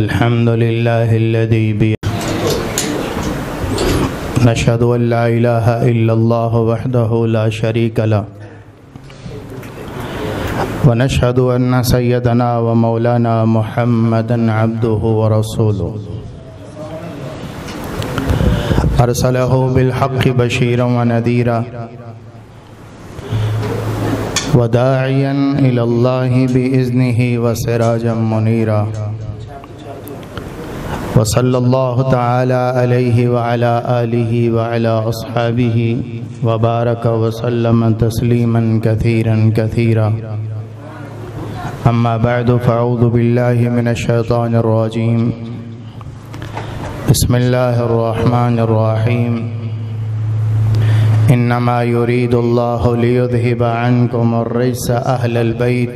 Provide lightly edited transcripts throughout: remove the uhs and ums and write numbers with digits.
अल्हम्दुलिल्लाहिल्लज़ी नशहदु अन ला इलाहा इल्लल्लाह वहदहु ला शरीका लह व नशहदु अन्न सय्यदना व मौलाना मुहम्मदन अब्दुहु व रसूलुहु अरसलहु बिलहक़्क़ि बशीरन व नज़ीरा व दाइयन इलल्लाहि बिइज़्निहि व सिराजन मुनीरा व सल्लल्लाहु तआला अलैहि व अला आलिहि व अला अस्हाबिहि व बारक व सल्लम तस्लीमन कसीरन कसीरा। अम्मा बअदु फ़अऊज़ु बिल्लाहि मिनश शैतानिर रजीम। बिस्मिल्लाहिर रहमानिर रहीम। इन्नमा युरीदुल्लाहु लियुज़हिबा अन्कुमुर रिज्स अहलल बैत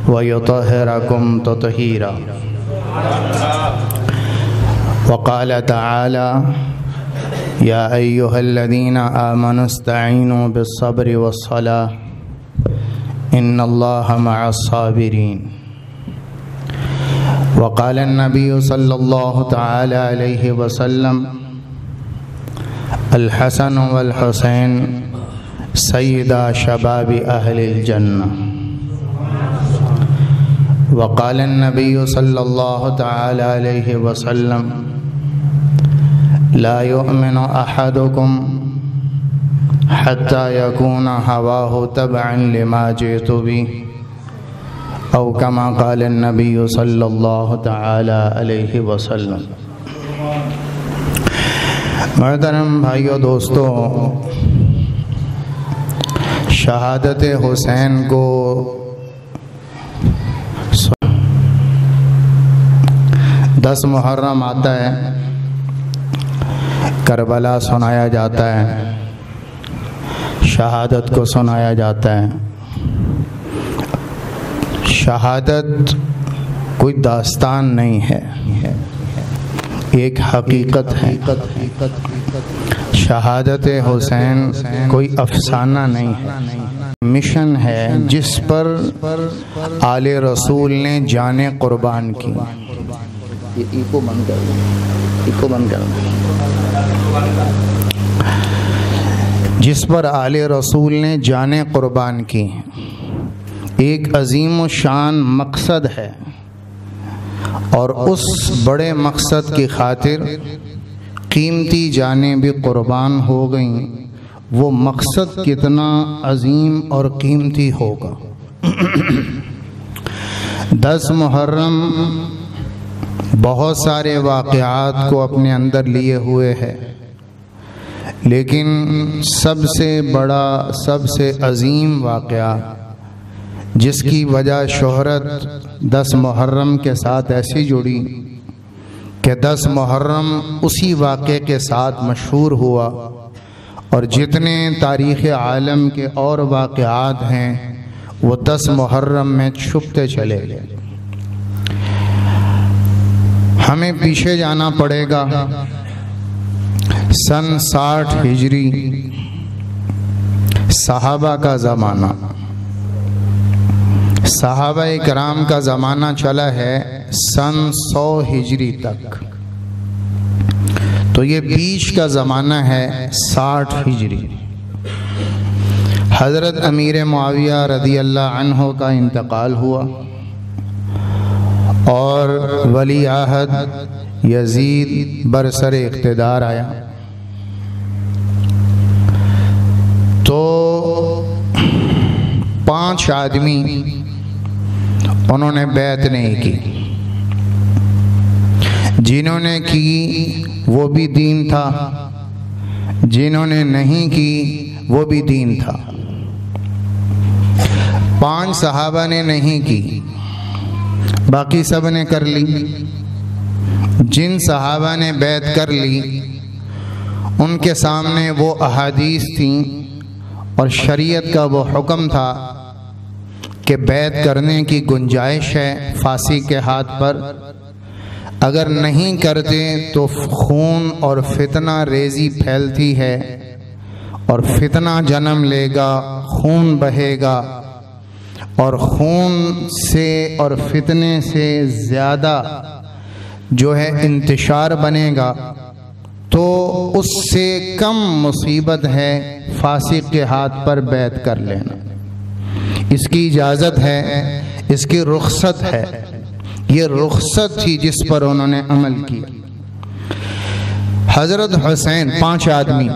व युतहिरकुम तत्हीरा। वक़ाल तआला या अय्युहल्लज़ीना आमनु इस्तईनु बिस्सब्रि वस्सलाह इन्नल्लाहा मअस्साबिरीन। वक़ाल अन्नबिय्यु सल्लल्लाहु तआला अलैहि वसल्लम अल हसन वल हुसैन सय्यदा शबाबि अहलिल जन्नह। वक़ाल अन्नबिय्यु सल्लल्लाहु तआला अलैहि वसल्लम ला युअमिनु अहदुकुम हत्ता यकूना हवाहु तबअन लिमा जिअतु बिहि औ कमा क़ाल अन्नबिय्यु सल्लल्लाहु तआला अलैहि वसल्लम। मोहतरम भाइयों दोस्तों, शहादत हुसैन को 10 मुहर्रम आता है, करबला सुनाया जाता है, शहादत को सुनाया जाता है। शहादत कोई दास्तान नहीं है, एक हकीकत है। शहादत हुसैन कोई अफसाना नहीं है, मिशन है जिस पर आले रसूल ने जाने कुर्बान की। इको बंद कर जिस पर आले रसूल ने जाने कुर्बान की। एक अजीम शान मकसद है और उस बड़े मकसद की खातिर कीमती जानें भी कुर्बान हो गईं। वो मकसद कितना अजीम और कीमती होगा। 10 मुहर्रम बहुत सारे वाक़यात को अपने अंदर लिए हुए है, लेकिन सबसे बड़ा सबसे अजीम वाक़या जिसकी वजह शोहरत 10 मुहर्रम के साथ ऐसी जुड़ी कि 10 मुहर्रम उसी वाक़े के साथ मशहूर हुआ और जितने तारीख़ आलम के और वाक़यात हैं वो 10 मुहर्रम में छुपते चले गए। हमें पीछे जाना पड़ेगा सन 60 हिजरी, सहाबा का ज़माना। सहाबा इकराम का ज़माना चला है सन 100 हिजरी तक, तो ये बीच का ज़माना है 60 हिजरी। हज़रत अमीर मुआविया रज़ी अल्लाह अन्हु का इंतकाल हुआ और वली आहद यजीद बरसर इक़्तिदार आया। तो 5 आदमी उन्होंने बैत नहीं की, जिन्होंने की वो भी दीन था, जिन्होंने नहीं की वो भी दीन था। 5 सहाबा ने नहीं की, बाकी सब ने कर ली। जिन सहाबा ने बैत कर ली उनके सामने वो अहादीस थीं और शरीयत का वो हुक्म था कि बैत करने की गुंजाइश है फांसी के हाथ पर, अगर नहीं करते तो खून और फितना रेजी फैलती है और फितना जन्म लेगा, खून बहेगा और खून से और फितने से ज़्यादा जो है इंतशार बनेगा तो उससे कम मुसीबत है फासिक के हाथ पर बैत कर लेना। इसकी इजाज़त है, इसकी रुख्सत है, ये रुख्सत थी जिस पर उन्होंने अमल किया। हज़रत हुसैन 5 आदमी,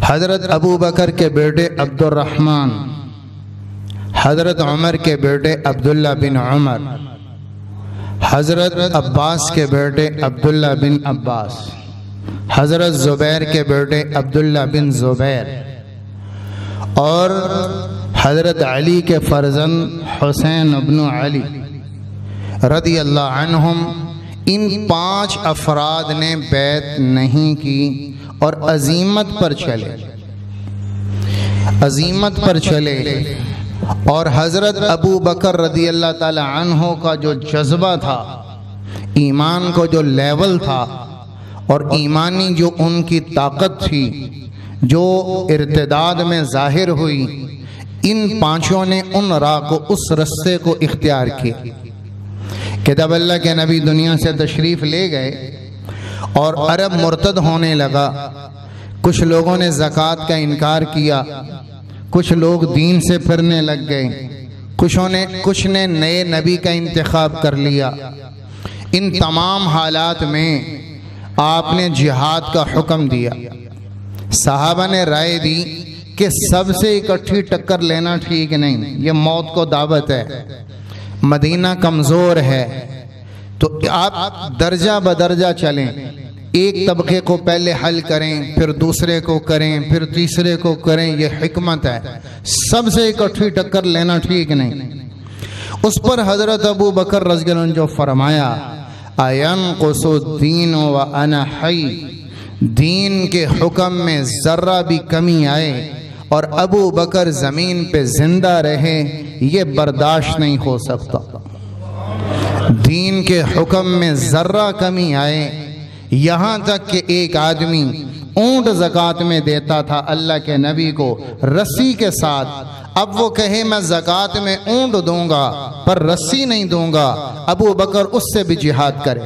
हज़रत अबू बकर के बेटे अब्दुर्रहमान, हज़रत उमर के बेटे अब्दुल्ला बिन उमर, हज़रत अब्बास के बेटे अब्दुल्ला बिन अब्बास, हज़रत ज़ुबैर के बेटे अब्दुल्ला बिन ज़ुबैर और हज़रत अली के फ़र्जंद हुसैन इब्न अली रज़ी अल्लाह अन्हुम, इन 5 अफराद ने बैत नहीं की और अज़ीमत पर चले, अज़ीमत पर चले। और हज़रत अबू बकर रज़ी अल्लाह ताला अन्हो का जो जज्बा था, ईमान को जो लेवल था और ईमानी जो उनकी ताकत थी जो इर्तिदाद में ज़ाहिर हुई, इन 5 ने उन राह को, उस रस्ते को इख्तियार किया कि जब अल्लाह के नबी दुनिया से तशरीफ़ ले गए और अरब मुर्तद होने लगा, कुछ लोगों ने ज़कात का इनकार किया, कुछ लोग दीन से फिरने लग गए, कुछ ने नए नबी का इंतखाब कर लिया। इन तमाम हालात में आपने जिहाद का हुक्म दिया। सहाबा ने राय दी कि सबसे इकट्ठी टक्कर लेना ठीक नहीं, ये मौत को दावत है, मदीना कमज़ोर है, तो आप दर्जा बदर्जा चलें, एक तबके को पहले हल करें, फिर दूसरे को करें, फिर तीसरे को करें, ये हिकमत है। सबसे इकट्ठी टक्कर लेना ठीक नहीं। उस पर हज़रत अबू बकर रज़ी अल्लाह अन्हु जो फरमाया, अयनक़ुसुद्दीन व अना हई, दीन के हुक्म में ज़र्रा भी कमी आए और अबू बकर ज़मीन पे ज़िंदा रहे, ये बर्दाश्त नहीं हो सकता। दीन के हुक्म में ज़र्रा कमी आए, यहाँ तक कि एक आदमी ऊंट ज़कात में देता था अल्लाह के नबी को रस्सी के साथ, अब वो कहे मैं ज़कात में ऊंट दूंगा पर रस्सी नहीं दूंगा, अबू बकर उससे भी जिहाद करे।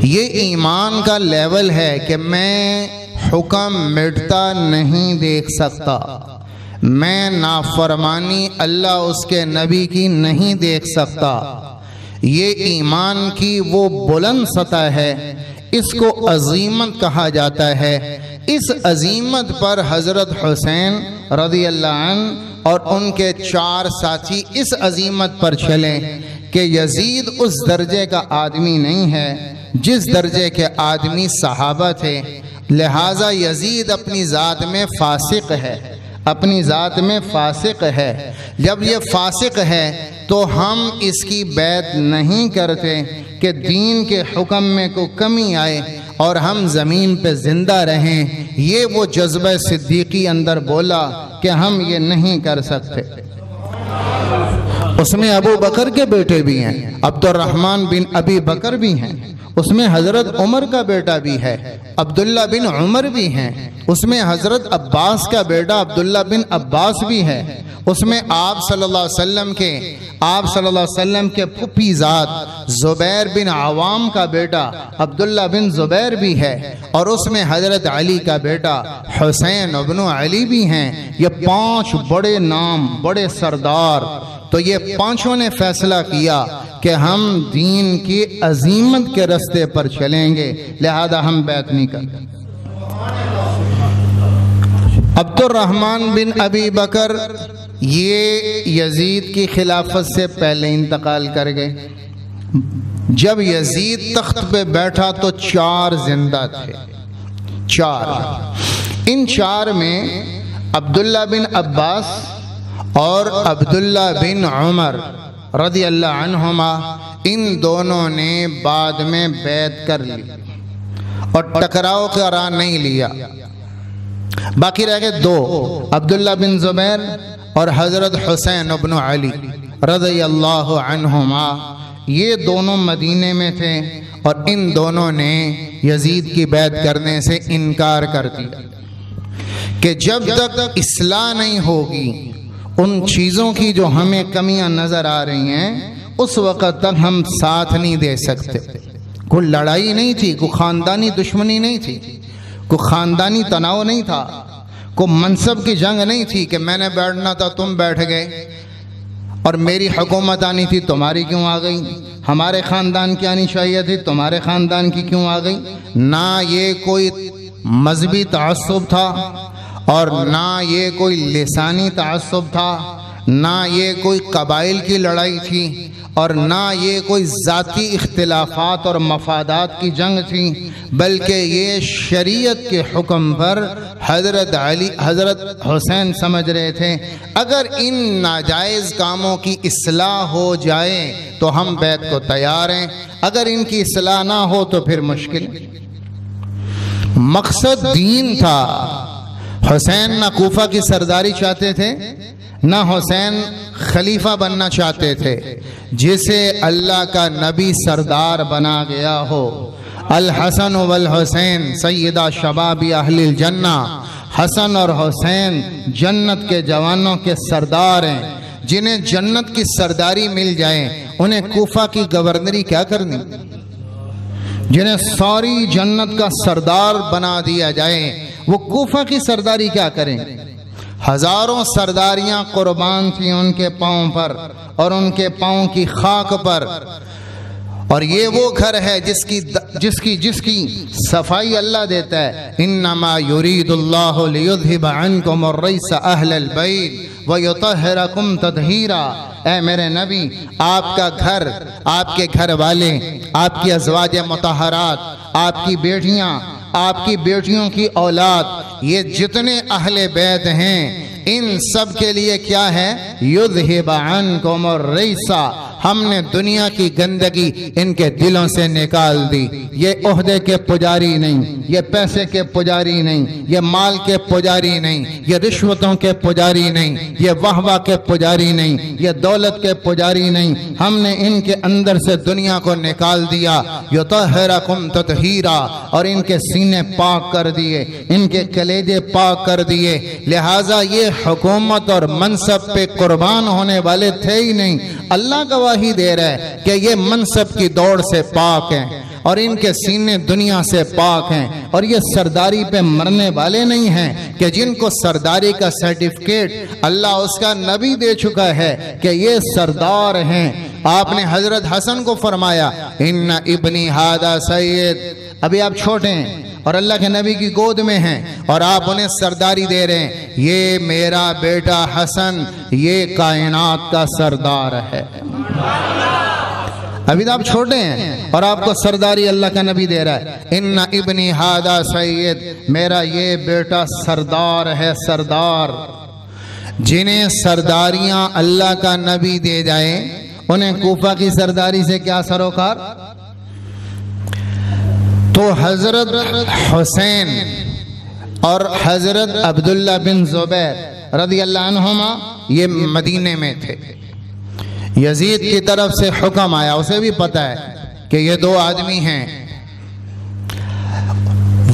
ये ईमान का लेवल है कि मैं हुक्म मिटता नहीं देख सकता, मैं नाफरमानी अल्लाह उसके नबी की नहीं देख सकता। ये ईमान की वो बुलंद सतह है, इसको अजीमत कहा जाता है। इस अजीमत पर हज़रत हुसैन रज़ी अल्लाह अन्हु और उनके 4 साथी इस अजीमत पर चले कि यजीद उस दर्जे का आदमी नहीं है जिस दर्जे के आदमी सहाबा थे, लिहाजा यजीद अपनी ज़ात में फासिक है, अपनी ज़ात में फासिक है। जब ये फासिक है तो हम इसकी बैत नहीं करते कि दीन के हुक्म में को कमी आए और हम ज़मीन पे ज़िंदा रहें। ये वो जज्बा सिद्दीकी अंदर बोला कि हम ये नहीं कर सकते। उसमें अबू बकर के बेटे भी हैं, अब्दुर्रहमान बिन अबी बकर भी हैं, उसमें हज़रत उमर का बेटा भी है, अब्दुल्ला बिन उमर भी हैं, उसमें हज़रत अब्बास का बेटा अब्दुल्ला बिन अब्बास भी है, उसमें आप सल्लल्लाहु अलैहि वसल्लम के फुफीज़ाद ज़ुबैर बिन आवाम का बेटा अब्दुल्ला बिन ज़ुबैर भी है, और उसमें हज़रत अली का बेटा हुसैन इब्न अली भी हैं। ये 5 बड़े नाम, बड़े सरदार। तो ये 5 ने फैसला किया कि हम दीन की अजीमत के रास्ते पर चलेंगे, लिहाजा हम बैत नहीं करेंगे। अब्दुर्रहमान बिन अबी बकर ये यजीद की खिलाफत से पहले इंतकाल कर गए। जब यजीद तख्त पे बैठा तो 4 जिंदा थे, 4। इन 4 में अब्दुल्ला बिन अब्बास और अब्दुल्ला बिन उमर रज़ी अल्लाह अन्हुमा, इन दोनों ने बाद में बैत कर ली और टकराव का राह नहीं लिया। बाकी रह गए 2, अब्दुल्ला बिन ज़ुबैर और हज़रत हुसैन इब्न अली रज़ी अल्लाह अन्हुमा। ये दोनों मदीने में थे और इन दोनों ने यजीद की बैत करने से इनकार कर दिया कि जब तक इस्लाह नहीं होगी उन चीज़ों की जो हमें कमियां नज़र आ रही हैं, उस वक़्त तक हम साथ नहीं दे सकते। कोई लड़ाई नहीं थी, कोई ख़ानदानी दुश्मनी नहीं थी, कोई ख़ानदानी तनाव नहीं था, कोई मनसब की जंग नहीं थी कि मैंने बैठना था तुम बैठ गए और मेरी हुकूमत आनी थी तुम्हारी क्यों आ गई, हमारे ख़ानदान की आनी चाहिए थी तुम्हारे ख़ानदान की क्यों आ गई। ना ये कोई मजहबी तअस्सुब था और ना ये कोई लिसानी तअस्सुब था, ना ये कोई कबाइल की लड़ाई थी और ना ये कोई ज़ाती इख्तिलाफात और मफादात की जंग थी, बल्कि ये शरीयत के हुक्म पर हज़रत अली हज़रत हुसैन समझ रहे थे अगर इन नाजायज़ कामों की इस्लाह हो जाए तो हम बैत को तैयार हैं, अगर इनकी इस्लाह ना हो तो फिर मुश्किल। मकसद दीन था। हुसैन ना कूफा की सरदारी चाहते थे, ना हुसैन खलीफा बनना चाहते थे। जिसे अल्लाह का नबी सरदार बना गया हो, अल हसन वल हुसैन सैयदा शबाबी अहलिल जन्ना, हसन और हुसैन जन्नत के जवानों के सरदार हैं। जिन्हें जन्नत की सरदारी मिल जाए उन्हें कूफा की गवर्नरी क्या करनी, जिन्हें सारी जन्नत का सरदार बना दिया जाए वो कूफा की सरदारी क्या करें। हजारों सरदारियां कुर्बान थी उनके पांव पर और उनके पांव की खाक पर, और ये वो घर है जिसकी जिसकी जिसकी सफाई अल्लाह देता है। इन्नमा युरीदुल्लाहु लियुज़हिबा अन्कुम अर्रिस अहलल बैत व युतहिरकुम तत्हीरा। ऐ मेरे नबी, आपका घर, आपके घर वाले, आपकी अज़वाज मुतहरात, आपकी बेटियां, आपकी बेटियों की औलाद, ये जितने अहले बैत हैं इन सब के लिए क्या है, युज़हिबा अन्कुम अर्रिसा, हमने दुनिया की गंदगी इनके दिलों से निकाल दी। ये ओहदे के पुजारी नहीं, ये पैसे के पुजारी नहीं, ये माल के पुजारी नहीं, ये रिश्वतों के पुजारी नहीं, ये वाहवा के पुजारी नहीं, ये दौलत के पुजारी नहीं। हमने इनके अंदर से दुनिया को निकाल दिया। युतहिरकुम तत्हीरा, और इनके सीने पाक कर दिए, इनके कलेजे पाक कर दिए। लिहाजा ये हुकूमत और मनसब पे कुर्बान होने वाले थे ही नहीं। अल्लाह गवाही दे रहा है कि ये मनसब की दौड़ से पाक हैं और इनके सीने दुनिया से पाक हैं, और ये सरदारी पे मरने वाले नहीं हैं कि जिनको सरदारी का सर्टिफिकेट अल्लाह उसका नबी दे चुका है कि ये सरदार हैं। आपने हजरत हसन को फरमाया, इन्ना इब्नी हादा सैयद, अभी आप छोटे हैं और अल्लाह के नबी की गोद में हैं और आप उन्हें सरदारी दे रहे हैं, ये मेरा बेटा हसन ये कायनात का सरदार है। अभी तो आप छोटे हैं और आपको सरदारी अल्लाह का नबी दे रहा है। इन्ना इब्नी हादा सैयद, मेरा ये बेटा सरदार है, सरदार। जिन्हें सरदारियां अल्लाह का नबी दे जाए उन्हें कूफा की सरदारी से क्या सरोकार। तो हजरत हुसैन और हजरत अब्दुल्ला बिन जुबैर रज़ी अल्लाह अन्हुमा ये मदीने में थे। यजीद की तरफ से हुक्म आया, उसे भी पता है कि ये दो आदमी हैं।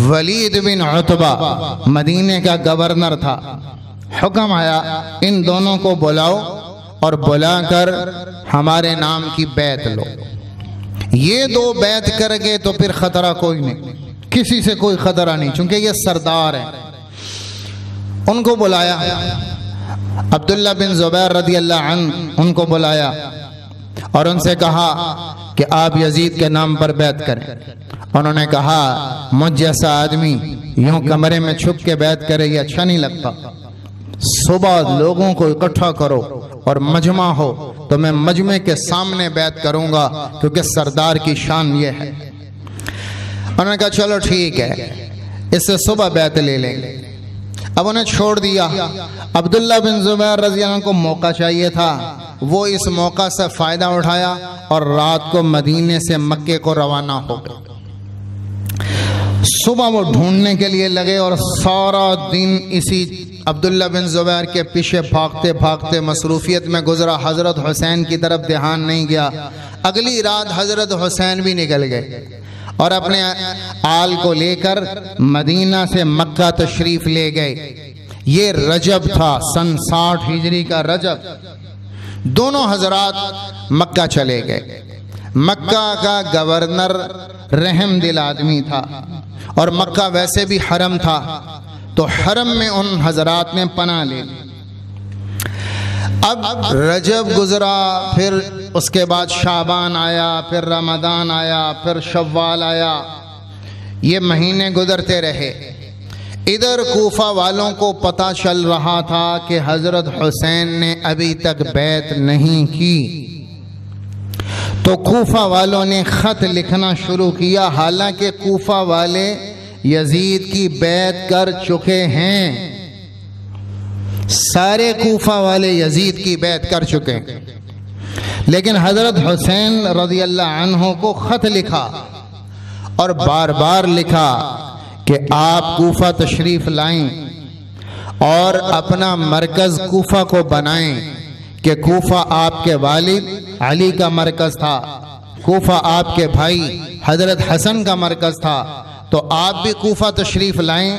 वलीद बिन उतबा मदीने का गवर्नर था। हुक्म आया इन दोनों को बुलाओ और बुलाकर हमारे नाम की बैत लो। ये दो बैत कर गए तो फिर खतरा कोई नहीं, किसी से कोई खतरा नहीं, क्योंकि ये सरदार हैं। उनको बुलाया, अब्दुल्ला बिन जुबैर रज़ी अल्लाह अन्हु उनको बुलाया और उनसे कहा कि आप यजीद के नाम पर बैत करें। उन्होंने कहा, मुझ जैसा आदमी यूं कमरे में छुप के बैत करे ये अच्छा नहीं लगता। सुबह लोगों को इकट्ठा करो और मजमा हो तो मैं मजमे के सामने बैत करूंगा, क्योंकि सरदार की शान ये है। उन्होंने कहा चलो ठीक है, इससे सुबह बैत ले लेंगे। अब उन्हें छोड़ दिया। अब्दुल्ला बिन जुबैर रज़ी अल्लाह को मौका चाहिए था, वो इस मौका से फ़ायदा उठाया और रात को मदीने से मक्के को रवाना हो गए। सुबह वो ढूंढने के लिए लगे और सारा दिन इसी अब्दुल्ला बिन जुबैर के पीछे भागते भागते मसरूफियत में गुजरा। हज़रत हुसैन की तरफ ध्यान नहीं गया। अगली रात हज़रत हुसैन भी निकल गए और अपने आल को लेकर मदीना से मक्का तशरीफ ले गए। ये रजब था, सन 60 हिजरी का रजब। दोनों हजरात मक्का चले गए। मक्का का गवर्नर रहम दिल आदमी था और मक्का वैसे भी हरम था, तो हरम में उन हजरात ने पनाह ले ली। अब रजब गुजरा, फिर उसके बाद शाबान आया, फिर रमज़ान आया, फिर शव्वाल आया। ये महीने गुजरते रहे। इधर कूफा वालों को पता चल रहा था कि हजरत हुसैन ने अभी तक बैत नहीं की, तो कूफा वालों ने खत लिखना शुरू किया। हालांकि कूफा वाले यजीद की बैत कर चुके हैं, सारे कूफा वाले यजीद की बैत कर चुके हैं, लेकिन हजरत हुसैन रज़ी अल्लाह अन्हु को खत लिखा और बार बार लिखा कि आप कूफा तशरीफ लाएं और अपना मरकज़ कूफा को बनाएं, कि कूफा आपके वालिद अली का मरकज़ था, कूफा आपके भाई हजरत हसन का मरकज़ था, तो आप भी कूफा तशरीफ लाएं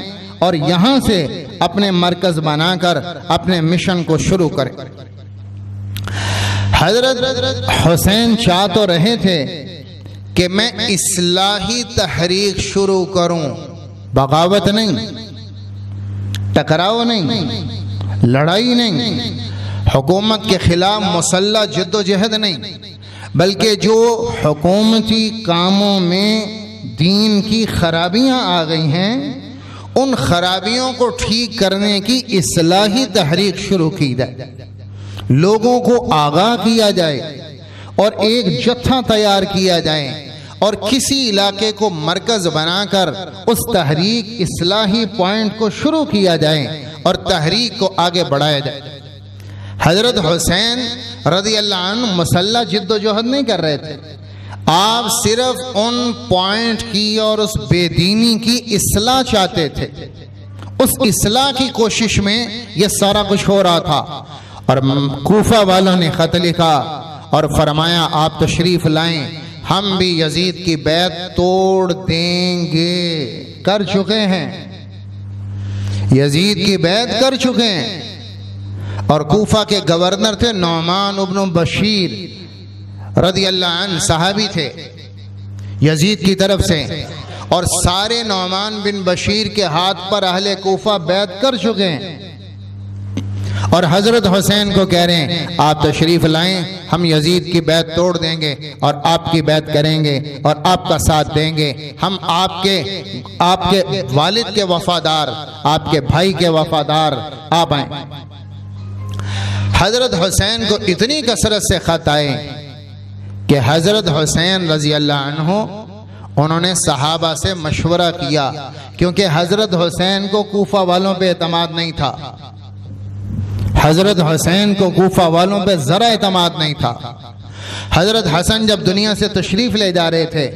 और यहाँ से अपने मरकज़ बनाकर अपने मिशन को शुरू करें। हजरत हुसैन चाह तो रहे थे कि मैं इस्लाही तहरीक शुरू करूं, बगावत नहीं, टकराव नहीं, लड़ाई नहीं, हुकूमत के खिलाफ मुसल्लह जिद्दोजहद नहीं, बल्कि जो हुकूमती कामों में दीन की खराबियां आ गई हैं, उन खराबियों को ठीक करने की इस्लाही तहरीक शुरू की जाए, लोगों को आगाह किया जाए और एक जत्था तैयार किया जाए और किसी इलाके को मरकज़ बनाकर उस तहरीक इस्लाही पॉइंट को शुरू किया जाए और तहरीक को आगे बढ़ाया जाए। हजरत हुसैन रज़ी अल्लाह अन्हु मुसल्लह जिद्दोजहद नहीं कर रहे थे, आप सिर्फ उन पॉइंट की और उस बेदीनी की इस्लाह चाहते थे। उस इस्लाह की कोशिश में यह सारा कुछ हो रहा था। और कूफा वालों ने खत लिखा और फरमाया आप तशरीफ लाएं, हम भी यजीद की बैत तोड़ देंगे। कर चुके हैं, यजीद की बैत कर चुके हैं। और कूफा के गवर्नर थे नौमान इब्न बशीर रज़ी अल्लाह अन्हु, सहाबी थे यजीद की तरफ से, और सारे नौमान बिन बशीर के हाथ पर अहले कूफा बैत कर चुके हैं। और हजरत हुसैन को कह रहे हैं आप तशरीफ लाएं, हम यजीद की बैत तोड़ देंगे और आपकी बैत करेंगे और आपका साथ देंगे। हम आपके वालिद के वफादार, आपके भाई के वफादार, आप आए। हजरत हुसैन को इतनी कसरत से खत आए कि हजरत हुसैन रज़ी अल्लाह अन्हु उन्होंने सहाबा से मशवरा किया, क्योंकि हजरत हुसैन को कूफा वालों पे एतमाद नहीं था। हजरत हुसैन को कूफा वालों पे जरा एतमाद नहीं था। हजरत हसन जब दुनिया से तशरीफ ले जा रहे थे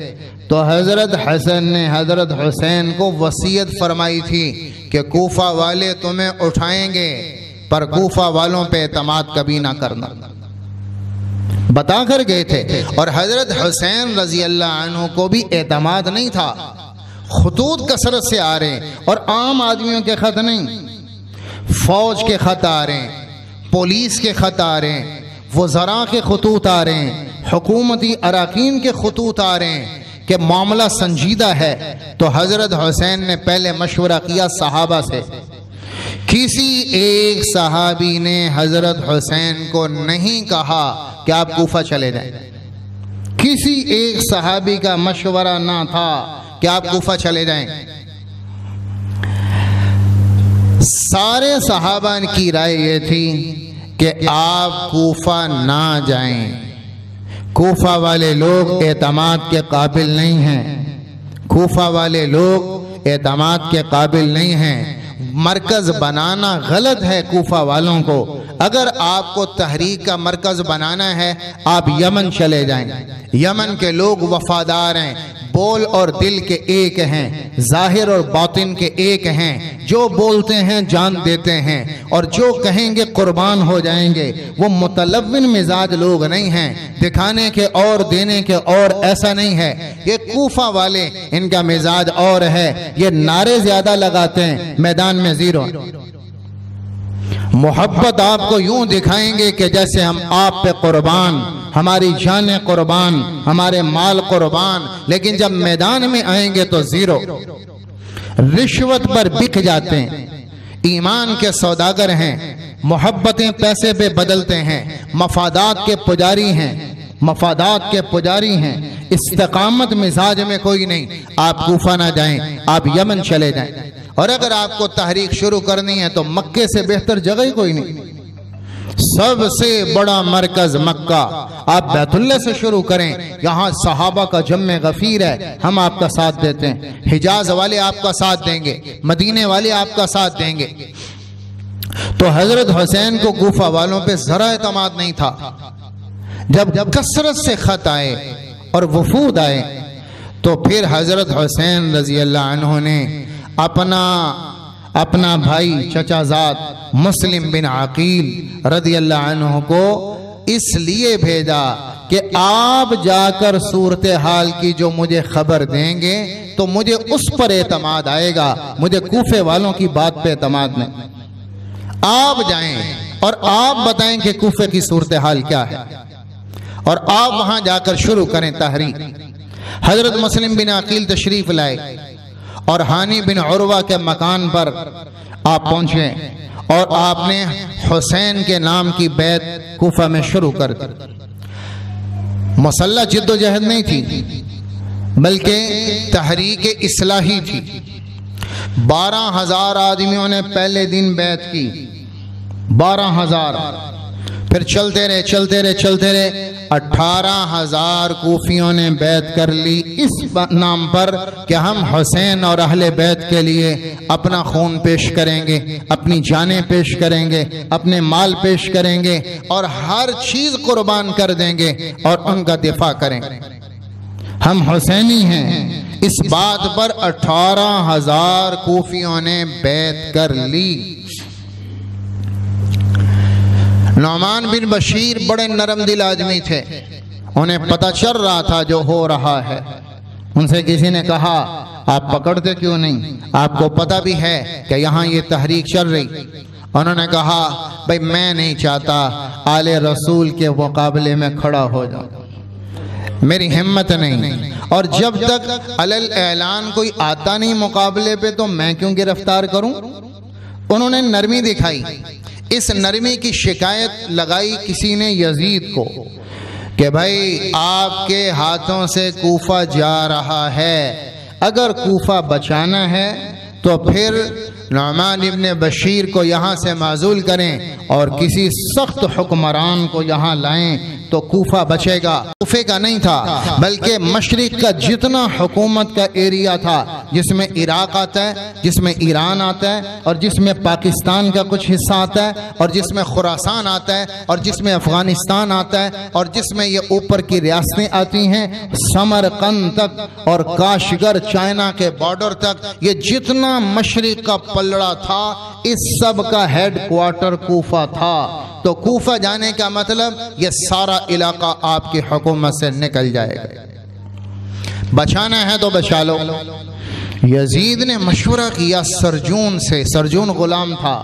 तो हजरत हसन ने हजरत हुसैन को वसीयत फरमाई थी कि कूफा वाले तुम्हें उठाएंगे, पर कूफा वालों पे एतमाद कभी ना करना, बता कर गए थे। और हजरत हुसैन रज़ी अल्लाह अन्हु को भी एतमाद नहीं था। खतूत कसरत से आ रहे हैं और आम आदमियों के खत नहीं, फौज के खत आ रहे हैं, पुलिस के खत आ रहे हैं, वज़रा के खतूत आ रहे हैं, हुकूमती अराकीन के खतूत आ रहे हैं कि मामला संजीदा है। तो हजरत हुसैन ने पहले मशवरा किया सहाबा से। किसी एक सहाबी ने हजरत हुसैन को नहीं कहा कि आप कूफा चले जाएं। किसी एक सहाबी का मशवरा ना था कि आप कूफा चले जाएं। सारे सहाबा की राय ये थी कि आप कूफा ना जाएं, कूफा वाले लोग एतमाद के काबिल नहीं हैं, कूफा वाले लोग एतमाद के काबिल नहीं हैं। मरकज़ बनाना गलत है कूफा वालों को। अगर आपको तहरीक का मरकज़ बनाना है आप यमन चले जाएं। यमन के लोग वफादार हैं, बोल और दिल के एक हैं, जाहिर और बातिन के एक हैं। जो बोलते हैं जान देते हैं और जो कहेंगे कुर्बान हो जाएंगे। वो मुतलव्विन मिजाज लोग नहीं हैं, दिखाने के और देने के और, ऐसा नहीं है। ये कूफा वाले, इनका मिजाज और है। ये नारे ज्यादा लगाते हैं, मैदान में जीरो। मोहब्बत आपको यूं दिखाएंगे कि जैसे हम आप पे कुर्बान, हमारी जानें कुर्बान, हमारे माल कुर्बान, लेकिन जब मैदान में आएंगे तो जीरो। रिश्वत पर बिक जाते हैं, ईमान के सौदागर हैं, मोहब्बतें पैसे पे बदलते हैं, मफादात के पुजारी हैं, मफादात के पुजारी हैं। इस्तिकामत मिजाज में कोई नहीं। आप कूफा ना जाएं, आप यमन चले जाएं, और अगर आपको तहरीक शुरू करनी है तो मक्के से बेहतर जगह ही कोई नहीं। सबसे बड़ा मरकज मक्का, आप बैतुल्लाह से शुरू करें। यहाँ सहाबा का जम्मे गफीर है, हम आपका साथ देते हैं। हिजाज वाले आपका साथ देंगे, मदीने वाले आपका साथ देंगे। तो हजरत हुसैन को कूफा वालों पे जरा एतमाद नहीं था। जब कसरत से खत आए और वफूद आए तो फिर हजरत हुसैन रजी अल्लाह अन्हु ने अपना भाई चचाजाद मुस्लिम बिन अकील रदी अल्लाह अन्हु को इसलिए भेजा कि आप जाकर सूरत हाल की जो मुझे खबर देंगे तो मुझे उस पर एतमाद आएगा, मुझे कूफे वालों की बात पे एतमाद नहीं। आप जाएं और आप बताएं कि कूफे की सूरत हाल क्या है, और आप वहां जाकर शुरू करें तहरीक। हजरत मुस्लिम बिन अकील तशरीफ लाए और हानी बिन उर्वा के मकान पर आप पहुंचे और आपने हुसैन के नाम की बैत कूफा में शुरू कर दी। मुसल्ला जिद्दोजहद नहीं थी, बल्कि तहरीक इस्लाही थी। 12,000 आदमियों ने पहले दिन बैत की, 12,000। फिर चलते रहे 18,000 कूफियों ने बैत कर ली इस नाम पर कि हम हुसैन और अहले बैत के लिए अपना खून पेश करेंगे, अपनी जानें पेश करेंगे, अपने माल पेश करेंगे और हर चीज कुर्बान कर देंगे और उनका दिफा करेंगे। हम हुसैनी हैं। इस बात पर 18,000 कूफियों ने बैत कर ली। नौमान बिन बशीर बड़े नरम दिल आदमी थे, उन्हें पता चल रहा था जो हो रहा है। उनसे किसी ने कहा आप पकड़ते क्यों नहीं, आपको पता भी है कि यहाँ ये तहरीक चल रही। उन्होंने कहा भाई मैं नहीं चाहता आले रसूल के मुकाबले में खड़ा हो जाऊं, मेरी हिम्मत नहीं, और जब तक अलल ऐलान कोई आता नहीं मुकाबले पे तो मैं क्यों गिरफ्तार करूं। उन्होंने नरमी दिखाई। इस नरमी की शिकायत लगाई किसी ने यजीद को कि भाई आपके हाथों से कूफा जा रहा है, अगर कूफा बचाना है तो फिर नौमान इब्ने बशीर को यहाँ से माजूल करें और किसी सख्त हुक्मरान को यहाँ लाएं तो कूफा बचेगा। कूफे का नहीं था बल्कि मशरिक का जितना हुकूमत का एरिया था, जिसमें इराक आता है, जिसमें ईरान आता है, और जिसमें पाकिस्तान का कुछ हिस्सा आता है, और जिसमें खुरासान आता है, और जिसमें अफगानिस्तान आता है, और जिसमें ये ऊपर की रियासतें आती हैं समरकंद तक और काशगर चाइना के बॉर्डर तक, ये जितना मशरिक का पलड़ा था इस सब का हेड क्वार्टर कूफा था। तो कूफा जाने का मतलब ये सारा इलाका आपकी हुकूमत से निकल जाएगा। बचाना है तो बचा लो। यजीद ने मशवरा किया सरजून से, सरजून गुलाम था,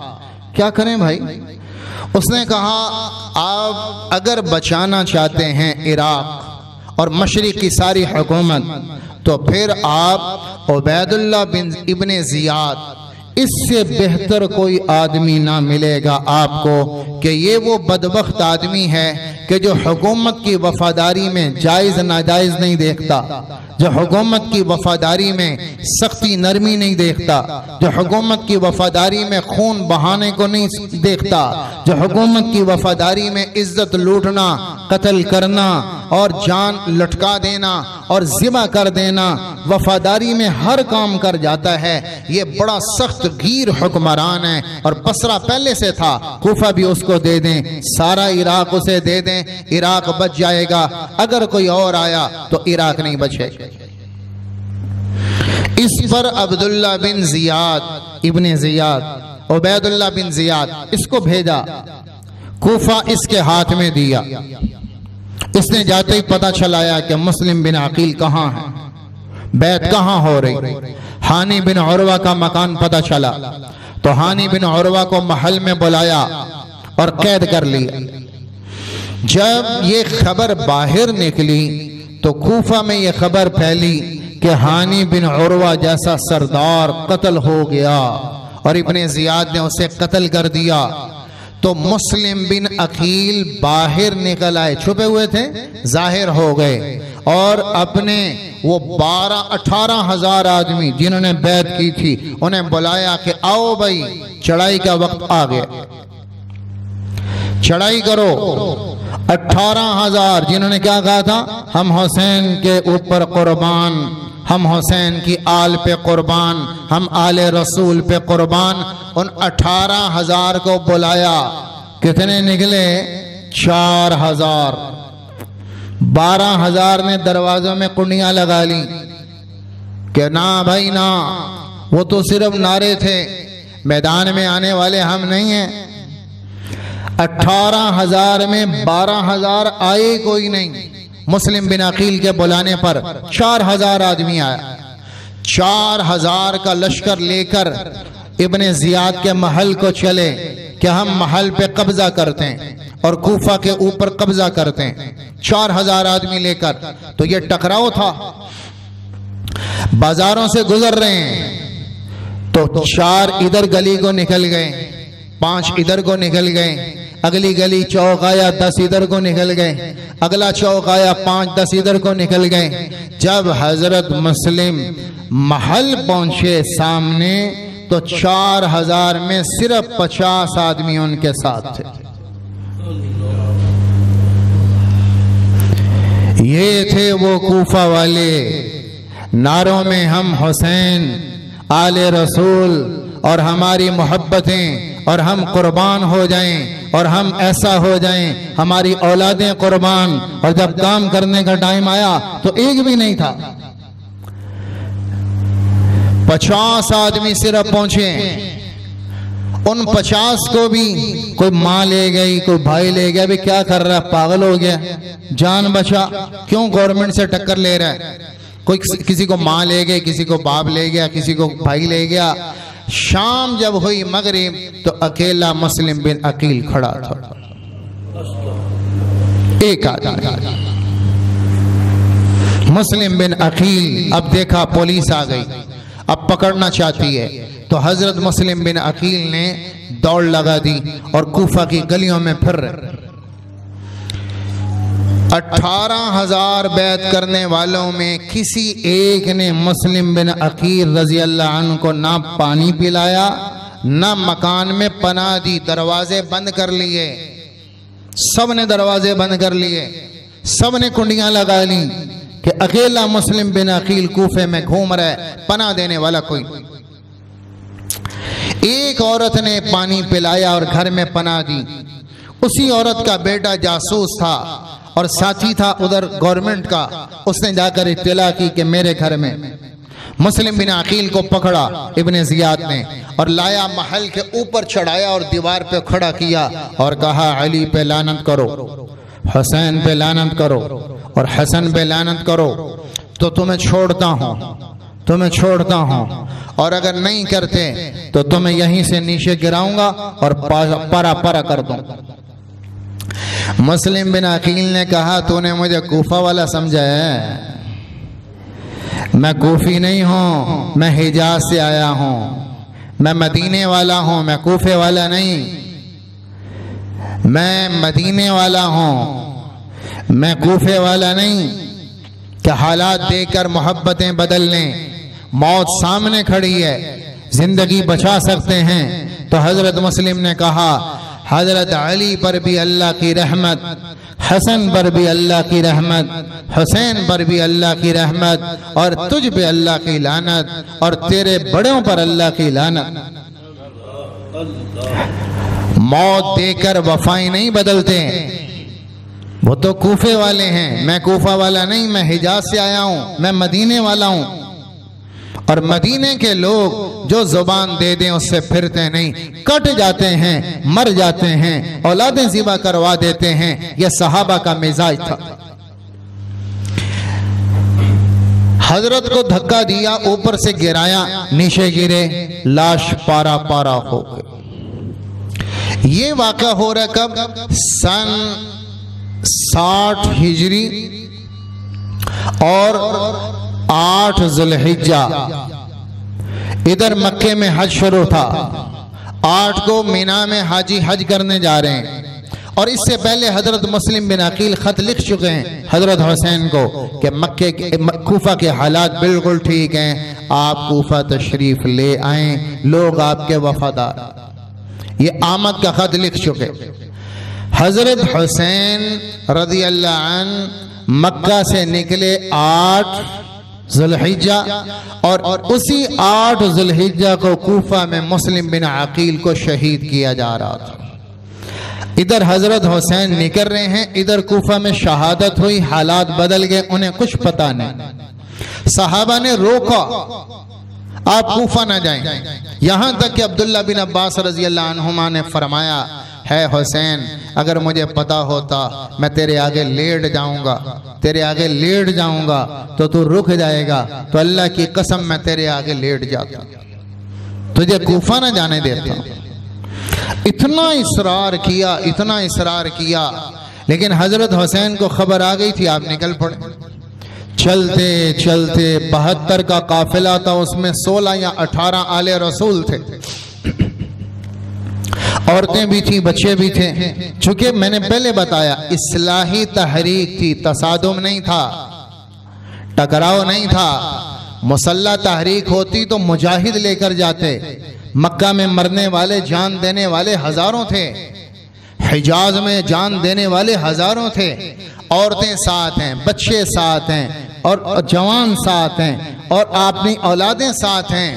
क्या करें भाई। उसने कहा आप अगर बचाना चाहते हैं इराक और मशरिक की सारी हुकूमत तो फिर आप उबैदुल्लाह बिन इब्ने जियाद, इससे बेहतर कोई आदमी ना मिलेगा आपको कि ये वो बदबख्त आदमी है कि जो हुकूमत की वफादारी में जायज़ नाजायज़ नहीं देखता, जो हुकूमत की वफादारी में सख्ती नरमी नहीं देखता, जो हुकूमत की वफादारी में खून बहाने को नहीं देखता, जो हुकूमत की वफादारी में इज्जत लूटना, कत्ल करना और जान लटका देना और ज़िबा कर देना, वफादारी में हर काम कर जाता है। ये बड़ा सख्त गीर हुक्मरान है और बसरा पहले से था, कूफा भी उसको दे दें, सारा इराक उसे दे दें, इराक बच जाएगा। अगर कोई और आया तो इराक नहीं बचेगा। इस पर अब्दुल्ला बिन जियाद इब्ने जियाद, उबैदुल्लाह बिन जियाद, इसको भेजा, कूफा इसके हाथ में दिया। इसने जाते ही पता चलाया कि मुस्लिम बिन अकील कहाँ है, बैत कहाँ हो रही। हानी बिन उर्वा का मकान पता चला, तो हानी बिन उरवा को महल में बुलाया और कैद कर लिया। जब ये खबर बाहर निकली तो कूफा में ये खबर फैली कि हानी बिन उरवा जैसा सरदार कत्ल हो गया और इब्ने जियाद ने उसे कत्ल कर दिया। तो मुस्लिम बिन अकील बाहर निकल आए, छुपे हुए थे, जाहिर हो गए और अपने वो 18 हजार आदमी जिन्होंने बैत की थी उन्हें बुलाया कि आओ भाई चढ़ाई का वक्त आ गया, चढ़ाई करो। 18,000 जिन्होंने क्या कहा था, हम हुसैन के ऊपर कुर्बान, हम हुसैन की आल पे कुर्बान, हम आले रसूल पे कुर्बान। उन 18,000 को बुलाया, कितने निकले? 4,000। 12,000 ने दरवाजों में कुंडियां लगा ली कि ना भाई ना, वो तो सिर्फ नारे थे, मैदान में आने वाले हम नहीं हैं। 18,000 में 12,000 आए कोई नहीं। मुस्लिम बिन अकील के बुलाने पर 4,000 आदमी आया। 4,000 का लश्कर लेकर इब्ने जियाद के महल को चले कि हम महल पे कब्जा करते हैं और कूफा के ऊपर कब्जा करते हैं, 4,000 आदमी लेकर। तो ये टकराव था, बाजारों से गुजर रहे हैं तो 4 इधर गली को निकल गए, 5 इधर को निकल गए, अगली गली चौक आया, 10 इधर को निकल गए, अगला चौक आया, 5-10 इधर को निकल गए। जब हजरत मुस्लिम महल पहुंचे सामने तो 4,000 में सिर्फ 50 आदमी उनके साथ थे। ये थे वो कूफा वाले, नारों में हम हुसैन, आले रसूल और हमारी मोहब्बतें और हम कुर्बान हो जाएं और हम ऐसा हो जाएं, हमारी औलादें कुर्बान। और जब काम करने का टाइम आया तो एक भी नहीं था, 50 आदमी सिर्फ पहुंचे। उन 50 को भी कोई माँ ले गई, कोई भाई ले गया, भी क्या कर रहा है, पागल हो गया, जान बचा, क्यों गवर्नमेंट से टक्कर ले रहा है। कोई किसी को माँ ले गई, किसी को बाप ले गया, किसी को भाई ले गया। शाम जब हुई मगरिब तो अकेला मुस्लिम बिन अकील खड़ा था, एक आदमी। मुस्लिम बिन अकील अब देखा पुलिस आ गई, अब पकड़ना चाहती है, तो हजरत मुस्लिम बिन अकील ने दौड़ लगा दी और कूफा की गलियों में फिर 18,000 बैत करने वालों में किसी एक ने मुस्लिम बिन अकील रजी अल्लाह अन्हु को ना पानी पिलाया, ना मकान में पनाह दी। दरवाजे बंद कर लिए, सब ने दरवाजे बंद कर लिए, सब ने कुंडियां लगा ली कि अकेला मुस्लिम बिन अकील कूफे में घूम रहा है, पनाह देने वाला कोई। एक औरत ने पानी पिलाया और घर में पनाह दी। उसी औरत का बेटा जासूस था और साथी था उधर गवर्नमेंट का, उसने जाकर इत्तला की कि मेरे घर में। मुस्लिम बिन अकील को पकड़ा इब्ने जियाद ने और लाया, महल के ऊपर चढ़ाया और दीवार पे खड़ा किया और कहा, अली पे लानत करो, हुसैन पे लानत करो और हसन पे लानत करो, तो तुम्हें छोड़ता हूं, तुम्हें छोड़ता हूं, और अगर नहीं करते तो तुम्हें यहीं से नीचे गिराऊंगा और परा परा कर दूं। मुस्लिम बिन अकील ने कहा, तूने मुझे कूफा वाला समझा है? मैं कूफी नहीं हूं, मैं हिजाज से आया हूं, मैं मदीने वाला हूं, मैं कूफे वाला नहीं, मैं मदीने वाला हूं, मैं कूफे वाला नहीं। क्या हालात देखकर मोहब्बतें बदल लें, मौत सामने खड़ी है, जिंदगी बचा सकते हैं। तो हजरत मुस्लिम ने कहा, हजरत अली पर भी अल्लाह की रहमत, हसन पर भी अल्लाह की रहमत, हुसैन पर भी अल्लाह की रहमत, और तुझ पे अल्लाह की लानत, और तेरे बड़ों पर अल्लाह की लानत। मौत देकर वफाएं नहीं बदलते, वो तो कूफे वाले हैं, मैं कूफा वाला नहीं, मैं हिजाज से आया हूं, मैं मदीने वाला हूं। और मदीने के लोग जो जुबान दे दें उससे फिरते नहीं, कट जाते हैं, मर जाते हैं, औलादें ज़िबा करवा देते हैं। यह सहाबा का मिजाज था। हजरत को धक्का दिया, ऊपर से गिराया, नीचे गिरे, लाश पारा पारा हो गई। ये वाक़या हो रहा कब? सन 60 हिजरी और 8 ज़ुल्हिज्जा। इधर मक्के में हज शुरू था, 8 को मीना में हाजी हज करने जा रहे हैं। और इससे पहले हजरत मुस्लिम बिन अकील खत लिख चुके हैं हजरत हुसैन को कि मक्के के कूफा के हालात बिल्कुल ठीक हैं, आप कूफा तशरीफ ले आए, लोग आपके वफादार। ये आमद का खत लिख चुके। हजरत हुसैन रज़ी अल्लाह अन्हु मक्का से निकले 8 ज़ुल्हिज्जा और उसी 8 ज़ुल्हिज्जा को कूफा में मुस्लिम बिन अकील को शहीद किया जा रहा था। इधर हजरत हुसैन निकल रहे हैं, इधर कूफा में शहादत हुई, हालात बदल गए, उन्हें कुछ पता नहीं। सहाबा ने रोका, आप कूफा ना जाएं। यहां तक कि अब्दुल्ला बिन अब्बास रज़ी अल्लाह अन्हुमा ने फरमाया, है हुसैन, अगर मुझे पता होता मैं तेरे आगे लेट जाऊंगा, तेरे आगे लेट जाऊंगा तो तू रुक जाएगा, तो अल्लाह की कसम मैं तेरे आगे लेट जाता, तुझे कूफा ना जाने देता। इतना इसरार किया, इतना इसरार किया, लेकिन हजरत हुसैन को खबर आ गई थी, आप निकल पड़े। चलते चलते 72 का काफिला था, उसमें 16 या 18 आले रसूल थे, औरतें भी थी, बच्चे भी थे। चूंकि मैंने पहले बताया इस्लाही तहरीक थी, तसादुम नहीं था, टकराव नहीं था। मुसल्ला तहरीक होती तो मुजाहिद लेकर जाते। मक्का में मरने वाले, जान देने वाले हजारों थे, हिजाज में जान देने वाले हजारों थे। औरतें साथ हैं, बच्चे साथ हैं, और जवान साथ हैं, और अपनी औलादें साथ हैं।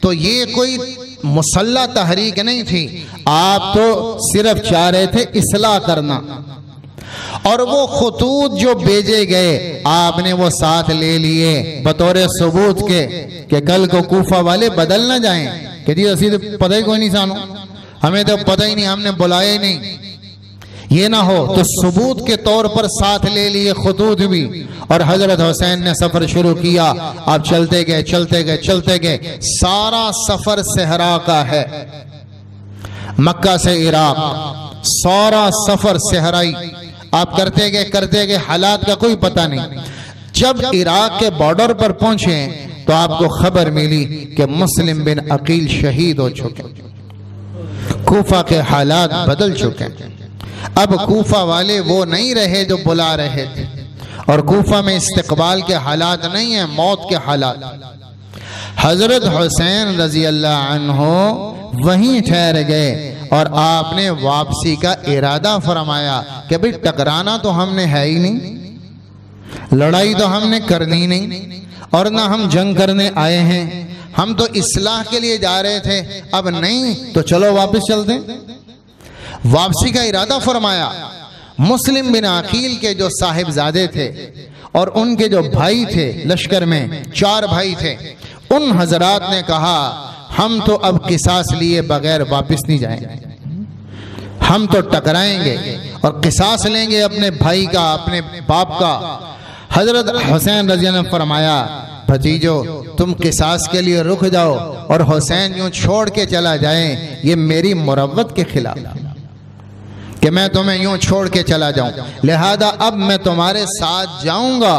तो ये कोई मुसल्ला तहरीक नहीं थी, आप तो सिर्फ चाह रहे थे इस्लाह करना। और वो खतूत जो भेजे गए आपने वो साथ ले लिए बतौर सबूत के कि कल को कूफा वाले बदल ना जाएं कि जी असी तो पता ही कोई नहीं, सानू हमें तो पता ही नहीं, हमने बुलाया ही नहीं, ये ना हो। तो सबूत के तौर पर साथ ले लिए खतूत भी। और हजरत हुसैन ने सफर शुरू किया। आप चलते गए चलते गए चलते गए, सारा सफर सहरा का है, मक्का से इराक, सारा सफर सहराई आप करते गए, हालात का कोई पता नहीं। जब इराक के बॉर्डर पर पहुंचे तो आपको खबर मिली कि मुस्लिम बिन अकील शहीद हो चुके, कूफा के हालात बदल चुके। अब कूफा वाले वो नहीं रहे जो बुला रहे थे, और कूफा में इस्तकबाल के हालात नहीं है, मौत के हालात। हजरत हुसैन रजी अल्लाह अन्हो वहीं ठहर गए और आपने वापसी का इरादा फरमाया कि भाई टकराना तो हमने है ही नहीं, लड़ाई तो हमने करनी नहीं, और ना हम जंग करने आए हैं, हम तो इस्लाह के लिए जा रहे थे। अब नहीं तो चलो वापस चलते। वापसी का इरादा फरमाया। मुस्लिम बिन अकील के जो साहिबजादे थे और उनके जो भाई थे, लश्कर में 4 भाई थे, उन हजरात ने कहा हम तो अब किसास लिए बगैर वापस नहीं जाएंगे, हम तो टकराएंगे और किसास लेंगे अपने भाई का, अपने बाप का। हजरत हुसैन रज़ी अल्लाह ने फरमाया, भतीजो तुम किसास के लिए रुक जाओ और हुसैन यूं छोड़ के चला जाए, ये मेरी मुरव्वत के खिलाफ कि मैं तुम्हें यूं छोड़ के चला जाऊं, लिहाजा अब मैं तुम्हारे साथ जाऊंगा,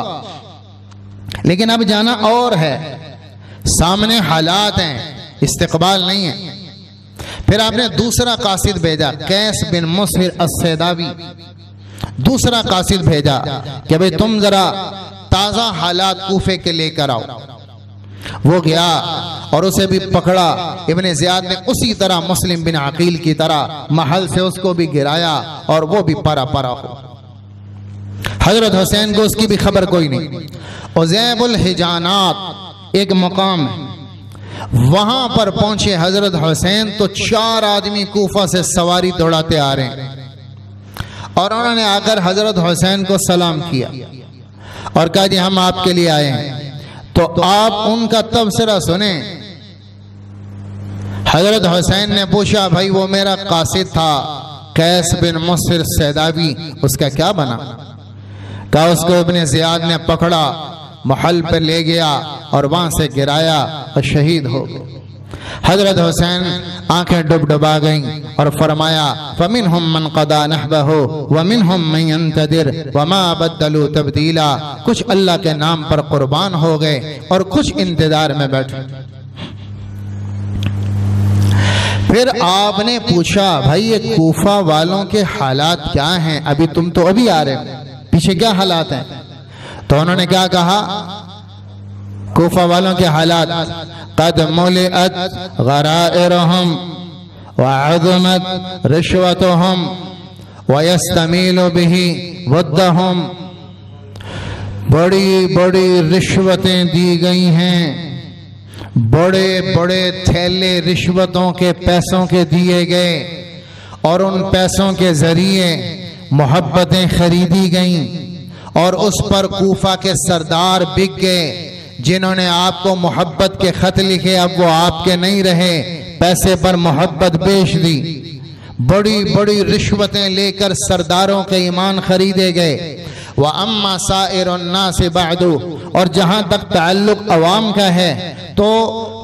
लेकिन अब जाना और है, सामने हालात हैं, इस्तकबाल नहीं है। फिर आपने दूसरा कासिद भेजा, कैस बिन मुसहिर अस्सैदावी, दूसरा कासिद भेजा कि भाई तुम जरा ताज़ा हालात कूफे के लेकर आओ। वो गया और उसे भी पकड़ा। इब्ने ज़ियाद ने उसी तरह मुस्लिम बिन अकील की तरह महल से उसको भी गिराया और वो भी परा परा हो। हजरत हुसैन को उसकी भी खबर कोई नहीं। उज़ैबुल हिजानात एक मकाम है, वहां पर पहुंचे हजरत हुसैन तो 4 आदमी कूफा से सवारी दौड़ाते आ रहे हैं, और उन्होंने आकर हजरत हुसैन को सलाम किया और कहा जी हम आपके लिए आए हैं। तो आप उनका तबसरा सुने। हजरत हुसैन ने पूछा, भाई वो मेरा कासिद था कैस बिन मुसहिर सैदावी, उसका क्या बना? कहा उसको इब्ने ज़ियाद ने पकड़ा, महल पर ले गया और वहां से गिराया और शहीद हो गए। हजरत हुसैन आंखें डुबडुबा गईं और फरमाया फमिनहुम मन क़दा नहबहु व मिनहुम मन यंतदिर व मा बद्दलू तब्दीला। कुछ अल्लाह के नाम पर कुर्बान हो गए और कुछ इंतजार में बैठे। फिर आपने पूछा भाई ये कूफा वालों के हालात क्या हैं, अभी तुम तो अभी आ रहे हो, पीछे क्या हालात हैं? तो उन्होंने क्या कहा कूफा वालों के हालात, कद मुलिअत गराइरहुम व अज़मत रिश्वतुहुम व यस्तमीलु बिही वद्दहुम। बड़ी बड़ी रिश्वतें दी गई हैं, बड़े बड़े थैले रिश्वतों के पैसों के दिए गए और उन पैसों के जरिए मोहब्बतें खरीदी गईं और उस पर कूफा के सरदार बिक गए। जिन्होंने आपको मोहब्बत के खत लिखे अब वो आपके नहीं रहे, पैसे पर मोहब्बत बेच दी। बड़ी बड़ी रिश्वतें लेकर सरदारों के ईमान खरीदे गए। व अम्मा साइरुन्नास बादू, और जहां तक ताल्लुक अवाम का है तो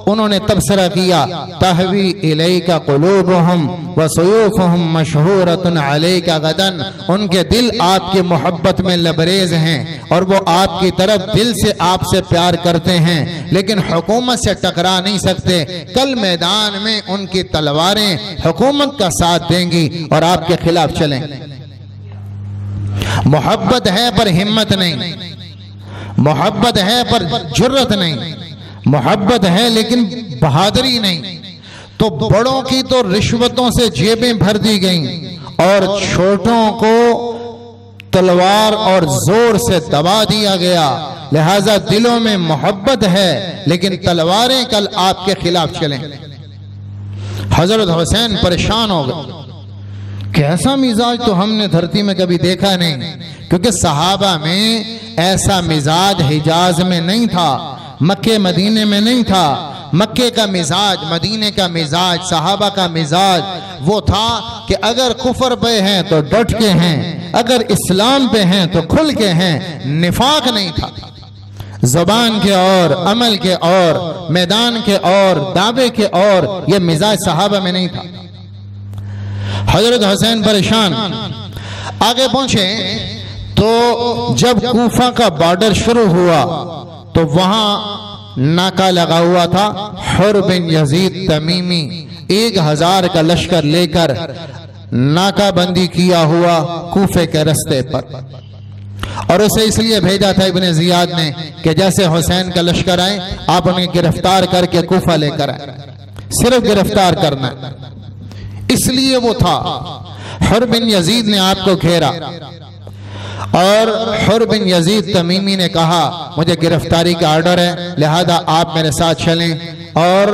उन्होंने तबसरा किया तहवी इलैका कुलूबुहुम व सुयूफुहुम मशहूरतुन अलैका गदन। उनके दिल आपकी मोहब्बत में लबरेज हैं और वो आपकी तरफ दिल से आपसे प्यार करते हैं, लेकिन हुकूमत से टकरा नहीं सकते। कल मैदान में उनकी तलवारें हुकूमत का साथ देंगी और आपके खिलाफ चलेंगी। मोहब्बत है पर हिम्मत नहीं, मोहब्बत है पर जुर्रत नहीं, मोहब्बत है लेकिन बहादुरी नहीं। तो बड़ों की तो रिश्वतों से जेबें भर दी गईं और छोटों को तलवार और जोर से दबा दिया गया। लिहाजा दिलों में मोहब्बत है लेकिन तलवारें कल आपके खिलाफ चलें। हजरत हुसैन परेशान हो गए कि ऐसा मिजाज तो हमने धरती में कभी देखा नहीं, क्योंकि सहाबा में ऐसा मिजाज हिजाज में नहीं था, मक्के मदीने में नहीं था। मक्के का मिजाज, मदीने का मिजाज, सहाबा का मिजाज वो था कि अगर कुफर पे हैं तो डट के हैं, अगर इस्लाम पे हैं तो खुल के हैं। निफाक नहीं था, ज़बान के और अमल के और मैदान के और दावे के और ये मिजाज सहाबा में नहीं था। हजरत हुसैन परेशान आगे पहुंचे तो जब कूफा का बॉर्डर शुरू हुआ तो वहां नाका लगा हुआ था। हुर बिन यजीद तमीमी 1000 का लश्कर लेकर नाकाबंदी किया हुआ कूफे के रास्ते पर, और उसे इसलिए भेजा था इब्ने जियाद ने कि जैसे हुसैन का लश्कर आए आप उन्हें गिरफ्तार करके कूफा लेकर आए, सिर्फ गिरफ्तार करना, इसलिए वो था। हुर बिन यजीद ने आपको घेरा और हुर बिन यजीद तमीमी ने कहा मुझे गिरफ्तारी का ऑर्डर है, लिहाजा आप मेरे साथ चलें और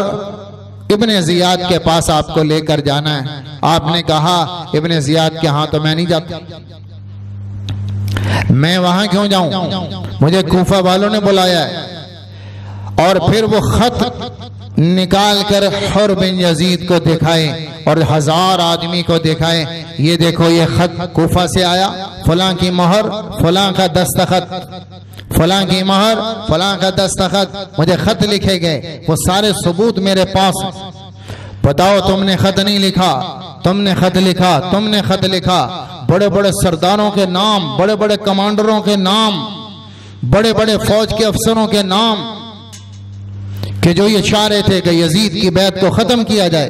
इब्ने जियाद के पास आपको लेकर जाना है। आपने कहा इब्ने जियाद के हां तो मैं नहीं जाता, मैं वहां क्यों जाऊं, मुझे कूफा वालों ने बुलाया है। और फिर वो खत निकाल कर हुर बिन यजीद को दिखाए और 1000 आदमी को दिखाए, ये देखो ये खत कूफा से आया, फलां की मोहर, फलां का दस्तखत, फलां की मोहर, फलां का दस्तखत, मुझे खत लिखे गए, वो सारे सबूत मेरे पास। बताओ तुमने खत नहीं लिखा, तुमने खत लिखा, तुमने खत लिखा। बड़े बड़े सरदारों के नाम, बड़े बड़े कमांडरों के नाम, बड़े बड़े फौज के अफसरों के नाम कि जो ये चाह रहे थे कि यजीद की बैत को खत्म किया जाए।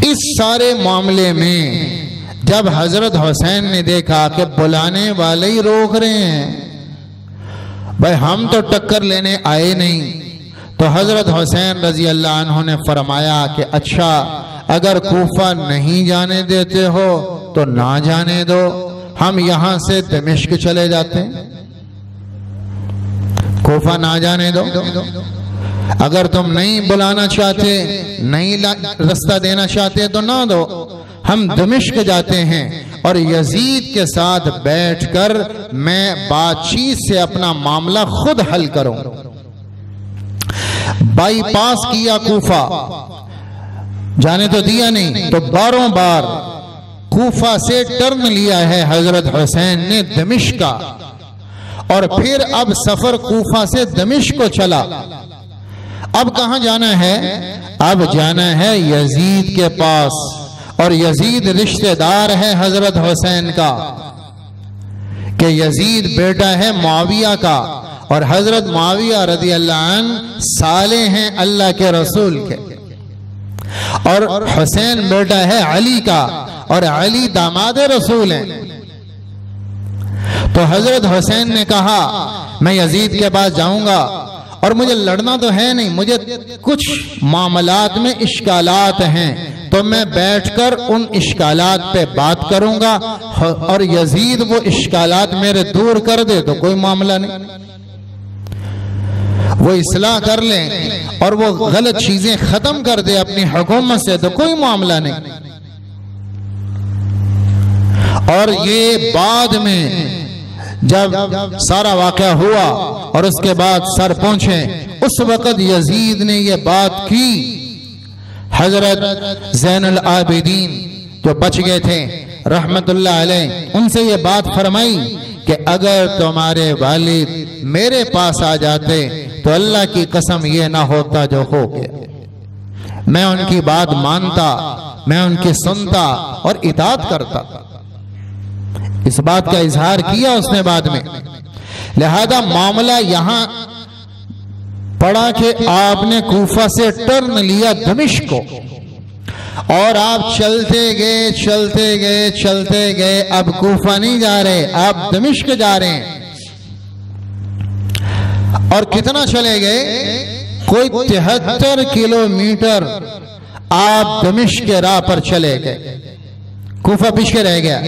इस सारे मामले में जब हजरत हुसैन ने देखा कि बुलाने वाले ही रोक रहे हैं, भाई हम तो टक्कर लेने आए नहीं, तो हजरत हुसैन रजी अल्लाह अन्हु ने फरमाया कि अच्छा अगर कूफा नहीं जाने देते हो तो ना जाने दो, हम यहां से दमिश्क चले जाते हैं, कूफा ना जाने दो। अगर तुम नहीं बुलाना चाहते, नहीं रास्ता देना चाहते तो ना दो, हम दमिश्क जाते हैं और यजीद के साथ बैठकर मैं बातचीत से अपना मामला खुद हल करूं। बाईपास किया कूफा, जाने तो दिया नहीं, तो बारों बार कूफा से टर्न लिया है हजरत हुसैन ने दमिश्क का, और फिर अब सफर कूफा से दमिश्क को चला। अब कहां जाना है? अब जाना है यजीद के पास, और यजीद रिश्तेदार है हजरत हुसैन का, कि यजीद बेटा है मुआविया का, और हजरत मुआविया रज़ी अल्लाह अन्हु साले हैं अल्लाह के रसूल के, और हुसैन बेटा है अली का, और अली दामाद रसूल हैं। तो हजरत हुसैन ने कहा मैं यजीद के पास जाऊंगा, और मुझे लड़ना तो है नहीं, मुझे कुछ मामलात में इश्कालात हैं, तो मैं बैठकर उन इश्कालात पे बात करूंगा, और यजीद वो इश्कालात मेरे दूर कर दे तो कोई मामला नहीं, वो इस्लाह कर ले और वो गलत चीजें खत्म कर दे अपनी हुकूमत से तो कोई मामला नहीं। और ये बाद में जब सारा वाक़या हुआ और उसके बाद सर पहुंचे, उस वक़्त यजीद ने ये बात की, हजरत ज़ैनुल आबिदीन जो बच गए थे रहमतुल्लाह अलैह, उनसे ये बात फरमाई कि अगर तुम्हारे वालिद मेरे पास आ जाते तो अल्लाह की कसम ये ना होता जो हो गया। मैं उनकी बात मानता, मैं उनकी सुनता और इताअत करता। इस बात का इजहार किया उसने बाद में। लिहाजा मामला यहां पड़ा कि आपने कूफा से टर्न लिया दमिश्क को, और आप चलते गए चलते गए चलते गए, अब कूफा नहीं जा रहे, आप दमिश्क जा रहे हैं। और कितना चले गए? कोई 73 किलोमीटर आप दमिश्क के राह पर चले गए, कूफा पीछे रह गया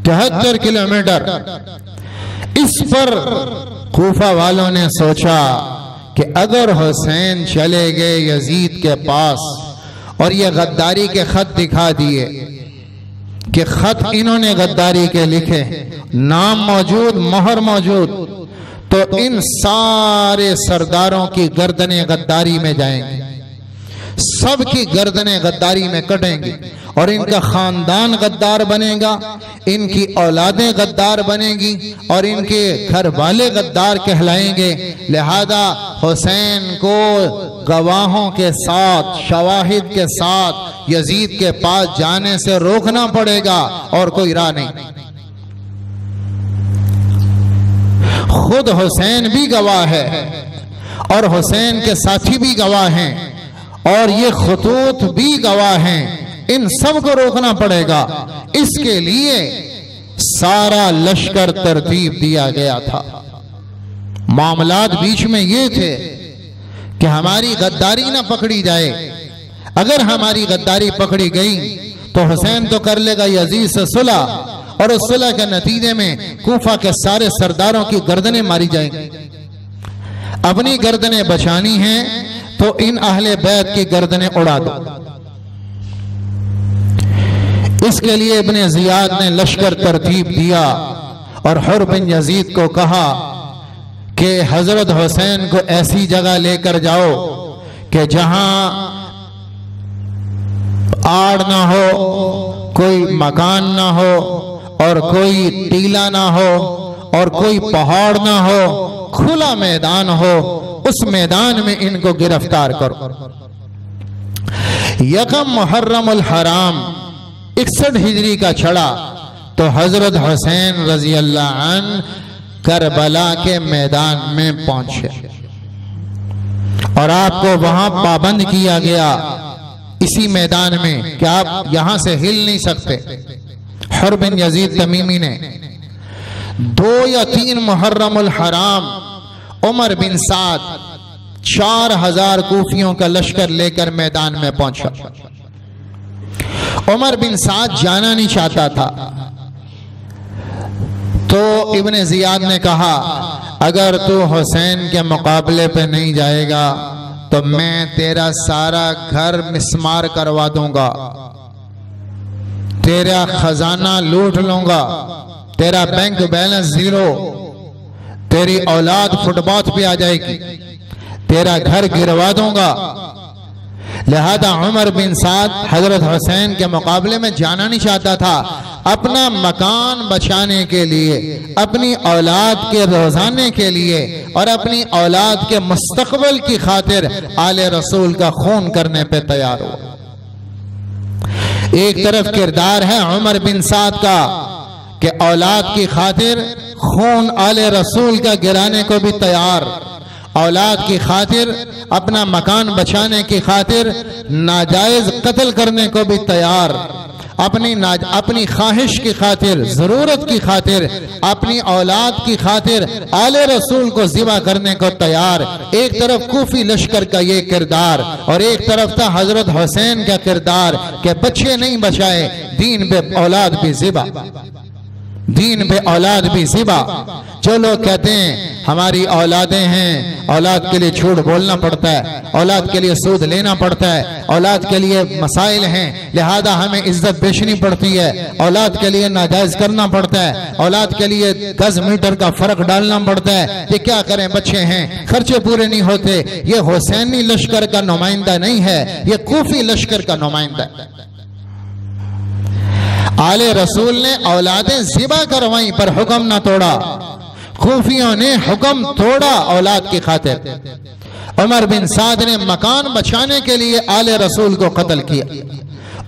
73 किलोमीटर। इस पर कूफा वालों ने सोचा कि अगर हुसैन चले गए यजीद के पास और ये गद्दारी के खत दिखा दिए कि खत इन्होंने गद्दारी के लिखे, नाम मौजूद, मोहर मौजूद, तो इन सारे सरदारों की गर्दनें गद्दारी में जाएंगी, सबकी गर्दनें गद्दारी में कटेंगी, और इनका खानदान गद्दार बनेगा, इनकी औलादें गद्दार बनेगी, और इनके घर वाले गद्दार कहलाएंगे। लिहाजा हुसैन को गवाहों के साथ, शवाहिद के साथ यजीद के पास जाने से रोकना पड़ेगा, और कोई राह नहीं। खुद हुसैन भी गवाह है और हुसैन के साथी भी गवाह हैं, और ये खतूत भी गवाह हैं। इन सब को रोकना पड़ेगा। इसके लिए सारा लश्कर तरतीब दिया गया था। मामलात बीच में ये थे कि हमारी गद्दारी ना पकड़ी जाए। अगर हमारी गद्दारी पकड़ी गई तो हुसैन तो कर लेगा यजीद से सुलह, और उस सुलह के नतीजे में कूफा के सारे सरदारों की गर्दनें मारी जाएंगी। अपनी गर्दनें बचानी हैं तो इन अहले बैत की गर्दनें उड़ा दो। इसके लिए इब्ने जियाद ने लश्कर तरतीब दिया और हुर बिन यजीद को कहा कि हजरत हुसैन को ऐसी जगह लेकर जाओ कि जहां आड़ ना हो, कोई मकान ना हो, और कोई टीला ना हो, और कोई पहाड़ ना हो, खुला मैदान हो। उस मैदान में इनको गिरफ्तार करो। यकम मुहर्रमुल हराम 61 हिजरी का चढ़ा तो हजरत हुसैन रजी अल्लाह अन्हु करबला के मैदान में पहुंचे, और आपको वहां पाबंद किया गया इसी मैदान में कि आप यहां से हिल नहीं सकते। हुर बिन यजीद तमीमी ने 2 या 3 मुहर्रमुल हराम उमर बिन साद 4000 कूफियों का लश्कर लेकर मैदान में पहुंचा। उमर बिन साद जाना नहीं चाहता था, तो इब्ने जियाद ने कहा अगर तू हुसैन के मुकाबले पे नहीं जाएगा तो मैं तेरा सारा घर मिस्मार करवा दूंगा, तेरा खजाना लूट लूंगा, तेरा बैंक बैलेंस 0, तेरी औलाद फुटपाथ पे आ जाएगी, तेरा घर गिरवा दूंगा। लिहाजा उमर बिन साद हजरत हुसैन के मुकाबले में जाना नहीं चाहता था। अपना मकान बचाने के लिए, अपनी औलाद के रोजाने के लिए और अपनी औलाद के मुस्तकबिल की खातिर आले रसूल का खून करने पे तैयार हुआ। एक तरफ किरदार है उमर बिन साद का कि औलाद की खातिर खून आले रसूल का गिराने को भी तैयार, औलाद की खातिर, अपना मकान बचाने की खातिर नाजायज कत्ल करने को भी तैयार, अपनी ख्वाहिश की खातिर, जरूरत की खातिर, अपनी औलाद की खातिर आले रसूल को ज़िबा करने को तैयार। एक तरफ कूफी लश्कर का ये किरदार और एक तरफ था हजरत हुसैन का किरदार कि बच्चे नहीं बचाए, दीन पे औलाद भी ज़िबा, दीन पे औलाद भी ज़िबा। जो लोग कहते हैं हमारी औलादें हैं, औलाद के लिए झूठ बोलना पड़ता है, औलाद के लिए सूद लेना पड़ता है, औलाद के लिए मसाइल हैं, लिहाजा हमें इज्जत बेचनी पड़ती है, औलाद के लिए नाजायज करना पड़ता है, औलाद के लिए गज मीटर का फर्क डालना पड़ता है, ये क्या करें, बच्चे हैं, खर्चे पूरे नहीं होते। ये हुसैनी लश्कर का नुमाइंदा नहीं है, ये कूफी लश्कर का नुमाइंदा है। आले रसूल ने औलादें ज़िबा करवाई पर हुक्म ना तोड़ा, खूफियों ने हुक्म तोड़ा औलाद की खातिर। उमर बिन साद ने मकान बचाने के लिए आले रसूल को कत्ल किया।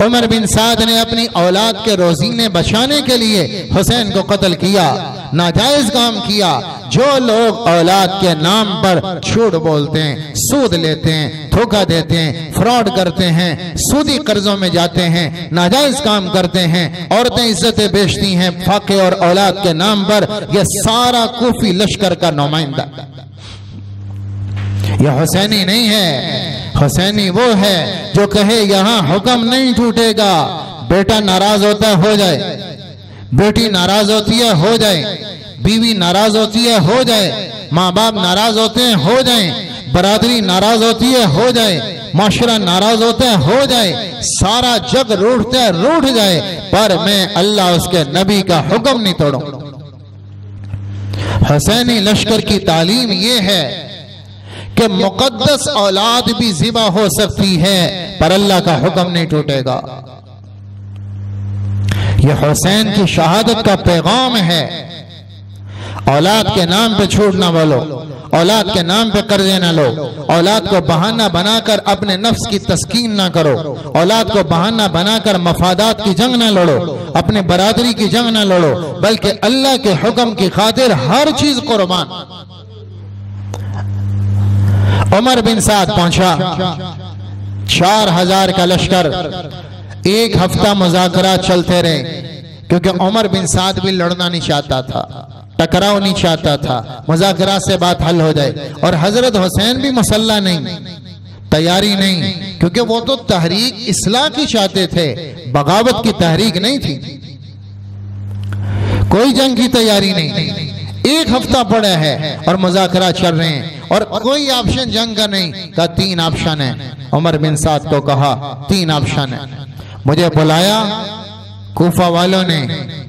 उमर बिन साद ने अपनी औलाद के रोजीने बचाने के लिए हुसैन को कत्ल किया, नाजायज काम किया। जो लोग औलाद के नाम पर झूठ बोलते हैं, सूद लेते हैं, धोखा देते हैं, फ्रॉड करते हैं, सूदी कर्जों में जाते हैं, नाजायज काम करते हैं, औरतें इज्जतें बेचती हैं फाके और औलाद के नाम पर, यह सारा कूफी लश्कर का नुमाइंदा। यह हुसैनी नहीं है। हुसैनी वो है जो कहे यहां हुक्म नहीं टूटेगा। बेटा नाराज होता है हो जाए, बेटी नाराज होती है हो जाए, बीवी नाराज होती है हो जाए, माँ बाप नाराज होते हैं हो जाए, बरादरी नाराज होती है हो जाए, माशरा नाराज होता है हो जाए, सारा जग रूठता है रूठ जाए, पर मैं अल्लाह उसके नबी का हुक्म नहीं तोड़ूं। हुसैनी लश्कर की तालीम यह है कि मुकद्दस औलाद भी ज़िबा हो सकती है पर अल्लाह का हुक्म नहीं टूटेगा। यह हुसैन की शहादत का पैगाम है। औलाद के नाम पे झूठ ना बोलो, औलाद के नाम पे कर्जे ना लो, औलाद को बहाना बनाकर अपने नफ्स की तस्कीन ना करो, औलाद को बहाना बनाकर मफादात की जंग ना लड़ो, अपने बरादरी की जंग ना लड़ो, बल्कि अल्लाह के हुक्म की खातिर हर चीज कुर्बान। उमर बिन साद पहुंचा, 4000 का लश्कर, एक हफ्ता मुज़ाकरा चलते रहे, क्योंकि उमर बिन साद भी लड़ना नहीं चाहता था, टकराव नहीं चाहता था, मुज़ाकरा से बात हल हो जाए। और हजरत हुसैन भी मसल्ला नहीं, तैयारी नहीं, क्योंकि वो तो तहरीक इस्लाह की चाहते थे, बगावत की तहरीक नहीं थी। कोई जंग की तैयारी नहीं। एक हफ्ता पड़ा है और मुज़ाकरा चल रहे हैं और कोई ऑप्शन जंग का नहीं। का 3 ऑप्शन है। उमर बिन साद को कहा 3 ऑप्शन है। मुझे बुलाया कूफा वालों ने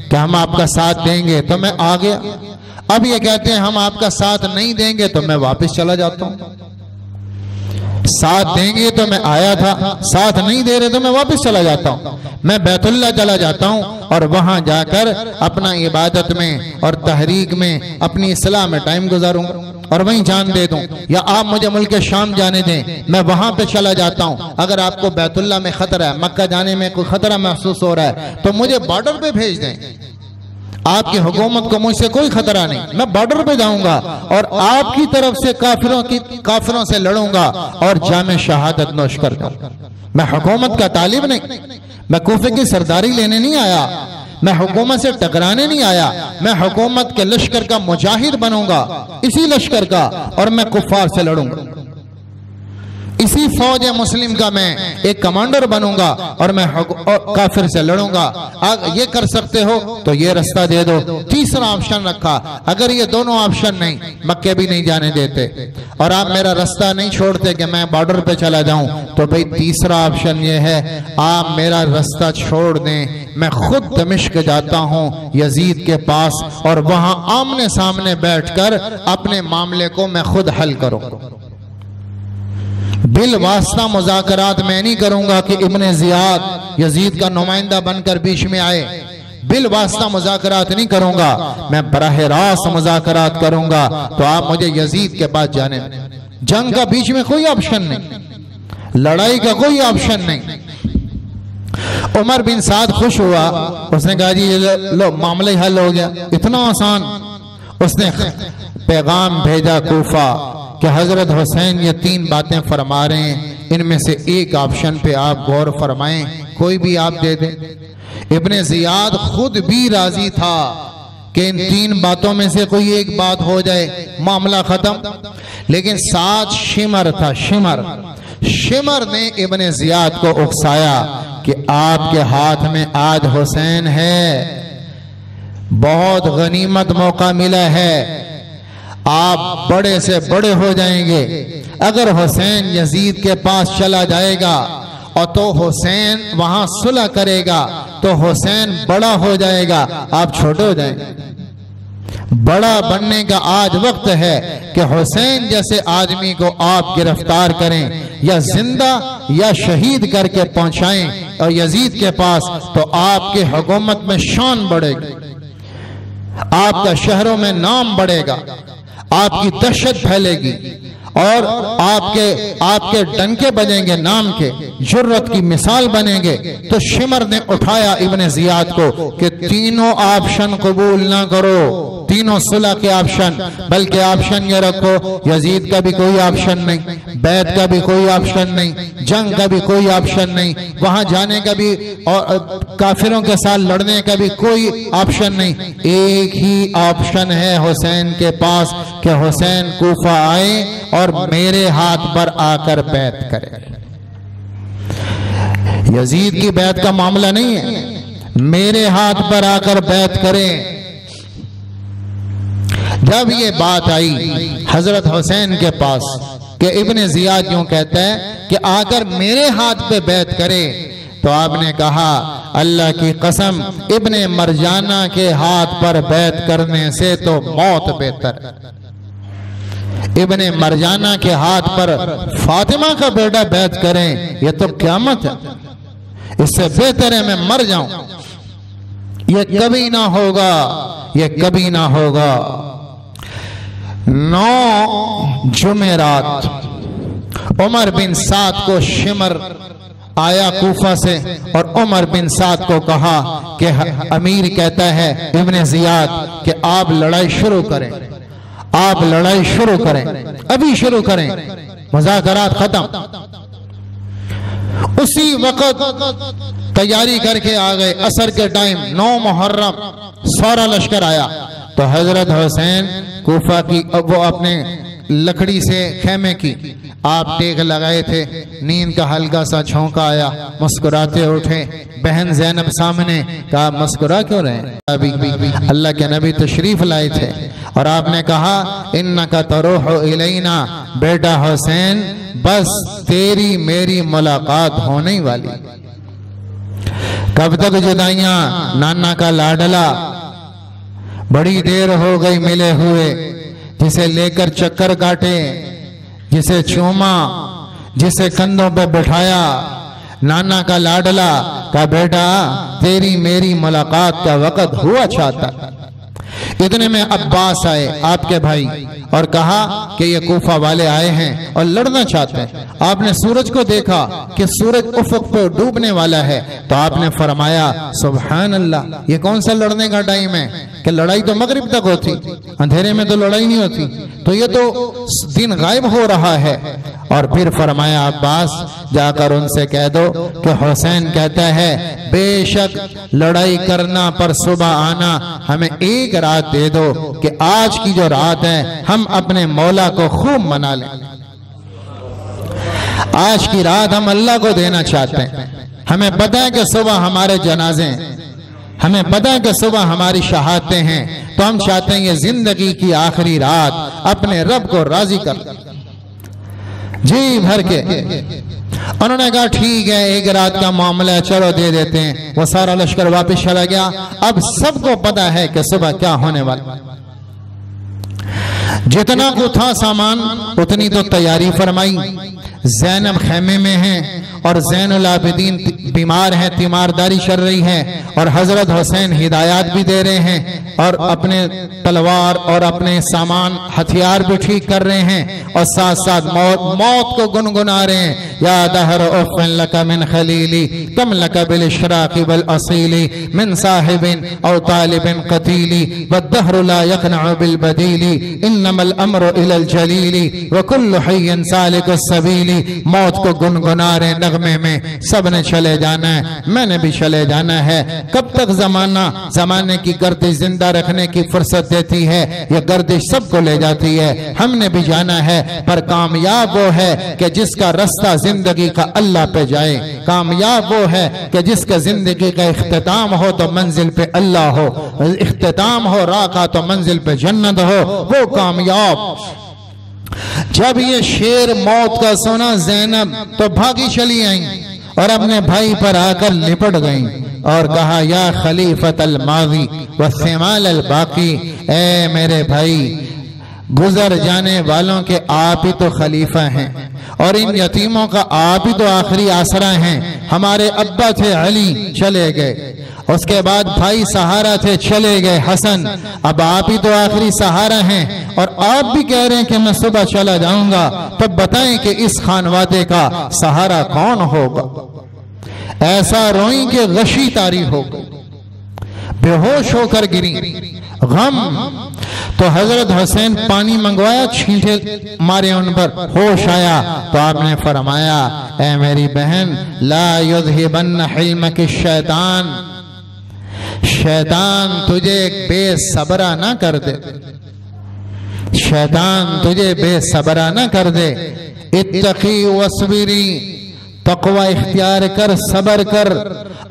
कि हम आपका साथ देंगे, तो मैं आ गया। अब ये कहते हैं हम आपका साथ नहीं देंगे, तो मैं वापस चला जाता हूं। साथ देंगे तो मैं आया था, साथ नहीं दे रहे तो मैं वापस चला जाता हूं। मैं बैतुल्लाह चला जाता हूं और वहां जाकर अपना इबादत में और तहरीक में, अपनी इस्लाह में टाइम गुजारूंगा और वहीं जान दे दूं, या आप मुझे मुल्क शाम जाने दें, मैं वहां पे चला जाता हूं। अगर आपको बैतुल्लाह में खतरा है, मक्का जाने में कोई खतरा महसूस हो रहा है, तो मुझे बॉर्डर पे भेज दें। आपकी हुकूमत को मुझसे कोई खतरा नहीं, मैं बॉर्डर पे जाऊंगा और आपकी तरफ से काफिरों से लड़ूंगा और जामे शहादत नोश करता। मैं हुकूमत का तालिब नहीं, मैं कूफे की सरदारी लेने नहीं आया, मैं हुकूमत से टकराने नहीं आया, मैं हुकूमत के लश्कर का मुजाहिद बनूंगा, इसी लश्कर का, और मैं कुफ्फार से लड़ूंगा। इसी फौज मुस्लिम का मैं एक कमांडर बनूंगा और मैं काफिर से लड़ूंगा। ये कर सकते हो तो ये रास्ता दे दो। तीसरा ऑप्शन रखा, अगर ये दोनों ऑप्शन नहीं, मक्के भी नहीं जाने देते और आप मेरा रास्ता नहीं छोड़ते कि मैं बॉर्डर पे चला जाऊं, तो भाई तीसरा ऑप्शन ये है, आप मेरा रास्ता छोड़ दें, मैं खुद दमिश्क जाता हूं यजीद के पास और वहां आमने सामने बैठकर अपने मामले को मैं खुद हल करूं। बिल वास्ता मुज़ाकरात मैं नहीं करूंगा कि इब्ने ज़ियाद यजीद का नुमाइंदा बनकर बीच में आए। बिल वास्ता मुज़ाकरात नहीं करूंगा, मैं बराह रास्त मुज़ाकरात करूंगा। तो आप मुझे यजीद के पास जाने दें। जंग का बीच में कोई ऑप्शन नहीं, लड़ाई का कोई ऑप्शन नहीं। उमर बिन साद खुश हुआ, उसने कहा जी लो मामला ही हल हो गया, इतना आसान। उसने पैगाम भेजा कूफा कि हजरत हुसैन ये 3 बातें फरमा रहे हैं, इनमें से एक ऑप्शन पे आप गौर फरमाएं, कोई भी आप दे दें। इब्ने ज़ियाद खुद भी राजी था कि इन 3 बातों में से कोई एक बात हो जाए, मामला खत्म। लेकिन साथ शिमर था, शिमर ने इब्ने ज़ियाद को उकसाया कि आपके हाथ में आज हुसैन है, बहुत गनीमत मौका मिला है, आप बड़े से बड़े हो जाएंगे। अगर हुसैन यजीद के पास चला जाएगा और तो हुसैन वहां सुलह करेगा तो हुसैन बड़ा हो जाएगा, आप छोटे हो जाएंगे। बड़ा बनने का आज वक्त है कि हुसैन जैसे आदमी को आप गिरफ्तार करें, या जिंदा या शहीद करके पहुंचाएं और यजीद के पास, तो आपकी हुकूमत में शान बढ़ेगी, आपका शहरों में नाम बढ़ेगा, आपकी दहशत फैलेगी और आपके डंके बजेंगे, नाम के जुर्रत की मिसाल बनेंगे। तो शिमर ने उठाया इब्ने ज़ियाद को कि तीनों ऑप्शन कबूल ना करो, तीनों सुलह के ऑप्शन, बल्कि ऑप्शन ये रखो यजीद का भी कोई ऑप्शन नहीं, बैत का भी कोई ऑप्शन नहीं, जंग का भी कोई ऑप्शन नहीं, वहां जाने का भी और काफिरों के साथ लड़ने का भी कोई ऑप्शन नहीं। एक ही ऑप्शन है हुसैन के पास कि हुसैन कूफा आए और मेरे हाथ पर आकर बैत करे। यजीद की बैत का मामला नहीं है, मेरे हाथ पर आकर बैत करें। जब ये बात आई हजरत हुसैन के पास कि इब्ने ज़ियाद यूं कहता है कि आकर मेरे हाथ पे बैत करे, तो आपने कहा अल्लाह की कसम, इब्ने मरजाना के हाथ पर बैत करने से तो मौत बेहतर है। इब्ने मरजाना के हाथ पर फातिमा का बेटा बैत करें, यह तो क़यामत है, इससे बेहतर है मैं मर जाऊं। यह कभी ना होगा, यह कभी ना होगा। 9 जुमेरात उमर बिन साद को शिमर आया कूफा से और उमर बिन साद को कहा कि अमीर कहता है इब्ने ज़ियाद कि आप लड़ाई शुरू करें, आप लड़ाई शुरू करें, अभी शुरू करें, मुज़ाकरात खत्म। उसी वक्त तैयारी करके आ गए। असर के टाइम 9 मुहर्रम सारा लश्कर आया तो हजरत हुसैन कूफा की, वो अपने लकड़ी से खेमे की आप टेक लगाए थे, नींद का हल्का सा झोंका आया, मुस्कुराते उठे। बहन ज़ैनब सामने कहा मुस्कुरा क्यों रहे हैं, अभी अल्लाह के नबी तशरीफ लाए थे और आपने कहा इन्नका तरूहु इलैना, बेटा हुसैन बस तेरी मेरी मुलाकात होने वाली, कब तक जुदाइयां, नाना का लाडला, बड़ी देर हो गई मिले हुए, जिसे लेकर चक्कर काटे, जिसे चूमा, जिसे कंधों पे बिठाया, नाना का लाडला का बेटा तेरी मेरी मुलाकात का वक्त हुआ चाहता। इतने में अब्बास आए आपके भाई और कहा कि ये कूफा वाले आए हैं और लड़ना चाहते हैं। आपने सूरज को देखा कि सूरज उफक पर डूबने वाला है, तो आपने फरमाया सुभान अल्लाह, ये कौन सा लड़ने का टाइम है कि लड़ाई तो मगरिब तक होती, अंधेरे में तो लड़ाई नहीं होती, तो ये तो दिन गायब हो रहा है। और फिर फरमाया अब्बास जाकर उनसे कह दो कि हुसैन कहता है बेशक लड़ाई करना पर सुबह आना, हमें एक रात दे दो कि आज की जो रात है हम अपने मौला को खूब मना लें। आज की रात हम अल्लाह को देना चाहते हैं। हमें पता है कि सुबह हमारे जनाजे हैं, हमें पता है कि सुबह हमारी शहादतें हैं, तो हम चाहते हैं ये जिंदगी की आखिरी रात अपने रब को राजी कर जी भर के। उन्होंने कहा ठीक है एक रात का मामला है, चलो दे देते हैं। वो सारा लश्कर वापस चला गया। अब सबको पता है कि सुबह क्या होने वाला। जितना को था सामान उतनी तो तैयारी फरमाई। ज़ैनब खेमे में हैं और ज़ैनुल आबिदीन बीमार हैं, तीमारदारी चल रही है, और हजरत हुसैन हिदायत भी दे रहे हैं और अपने तलवार और अपने सामान हथियार भी ठीक कर रहे हैं, और साथ साथ मौत को गुनगुना रहे हैं। या दहर उफ़्फ़िन लका मिन खलीली कम लका बिल इशराक़ि वल असीली मिन साहिबिन औ तालिबिन क़तीली वद्दहरु ला यक़नअ बिल बदीली इन्नमल अम्रु इलल जलीली व कुल्लु हय्यिन सालिकुस सबीली। मौत को गुनगुना रहे नगमे में, सब ने चले जाना है, मैंने भी चले जाना है। कब तक जमाने की गर्दिश जिंदा रखने की फुर्सत देती है? यह गर्दिश सबको ले जाती है, हमने भी जाना है। पर कामयाब वो है कि जिसका रास्ता जिंदगी का अल्लाह पे जाए, कामयाब वो है कि जिसका जिंदगी का इख्तिताम हो तो मंजिल पे अल्लाह हो, इख्तिताम हो राह का तो मंजिल पे जन्नत हो, वो कामयाब। जब ये शेर मौत का सुना ज़ैनब तो भागी चली आई और अपने भाई पर आकर लिपट गई और कहा, या खलीफत अल माज़ी व सिमाल अल बाकी, ए मेरे भाई, गुजर जाने वालों के आप ही तो खलीफा हैं और इन यतीमों का आप ही तो आखिरी आसरा हैं। हमारे अब्बा थे अली, चले गए, उसके बाद भाई सहारा थे, चले गए हसन, अब आप ही तो आखिरी सहारा हैं। और आप भी कह रहे हैं कि मैं सुबह चला जाऊंगा, तब बताएं कि इस खानवादे का सहारा कौन होगा? ऐसा रोई कि गशी तारी हो गई, बेहोश होकर गिरी, गम। तो हजरत हुसैन पानी मंगवाया, छींटे मारे उन पर, होश आया तो आपने फरमाया, ए मेरी बहन, ला युज़हिबन्न हिल्मक शैतान, शैतान तुझे बेसबरा ना कर दे, शैतान तुझे बेसबरा ना कर दे। इत्तकी वस्बिरी, तक़वा इख्तियार कर, सबर कर,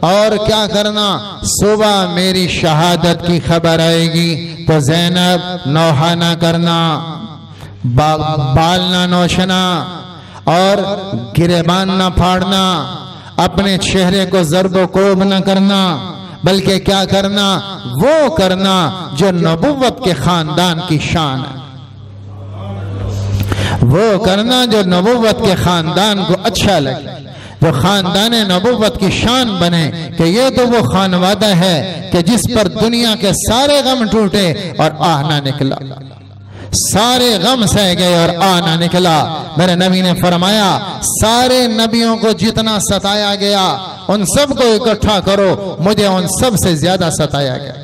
और क्या करना, सुबह मेरी शहादत की खबर आएगी तो ज़ैनब नौहा ना करना, बाल ना नोचना और गिरेबान ना फाड़ना, अपने चेहरे को ज़र्ब कोब ना करना, बल्कि क्या करना, वो करना जो नबुव्वत के खानदान की शान है, वो करना जो नबुव्वत के खानदान को अच्छा लगे, जो खानदान नबुव्वत की शान बने कि ये तो वो खानवादा है कि जिस पर दुनिया के सारे गम टूटे और आह ना निकला, सारे गम सह गए और आना निकला। मेरे नबी ने फरमाया, सारे नबियों को जितना सताया गया उन सब को इकट्ठा करो, मुझे उन सब से ज्यादा सताया गया।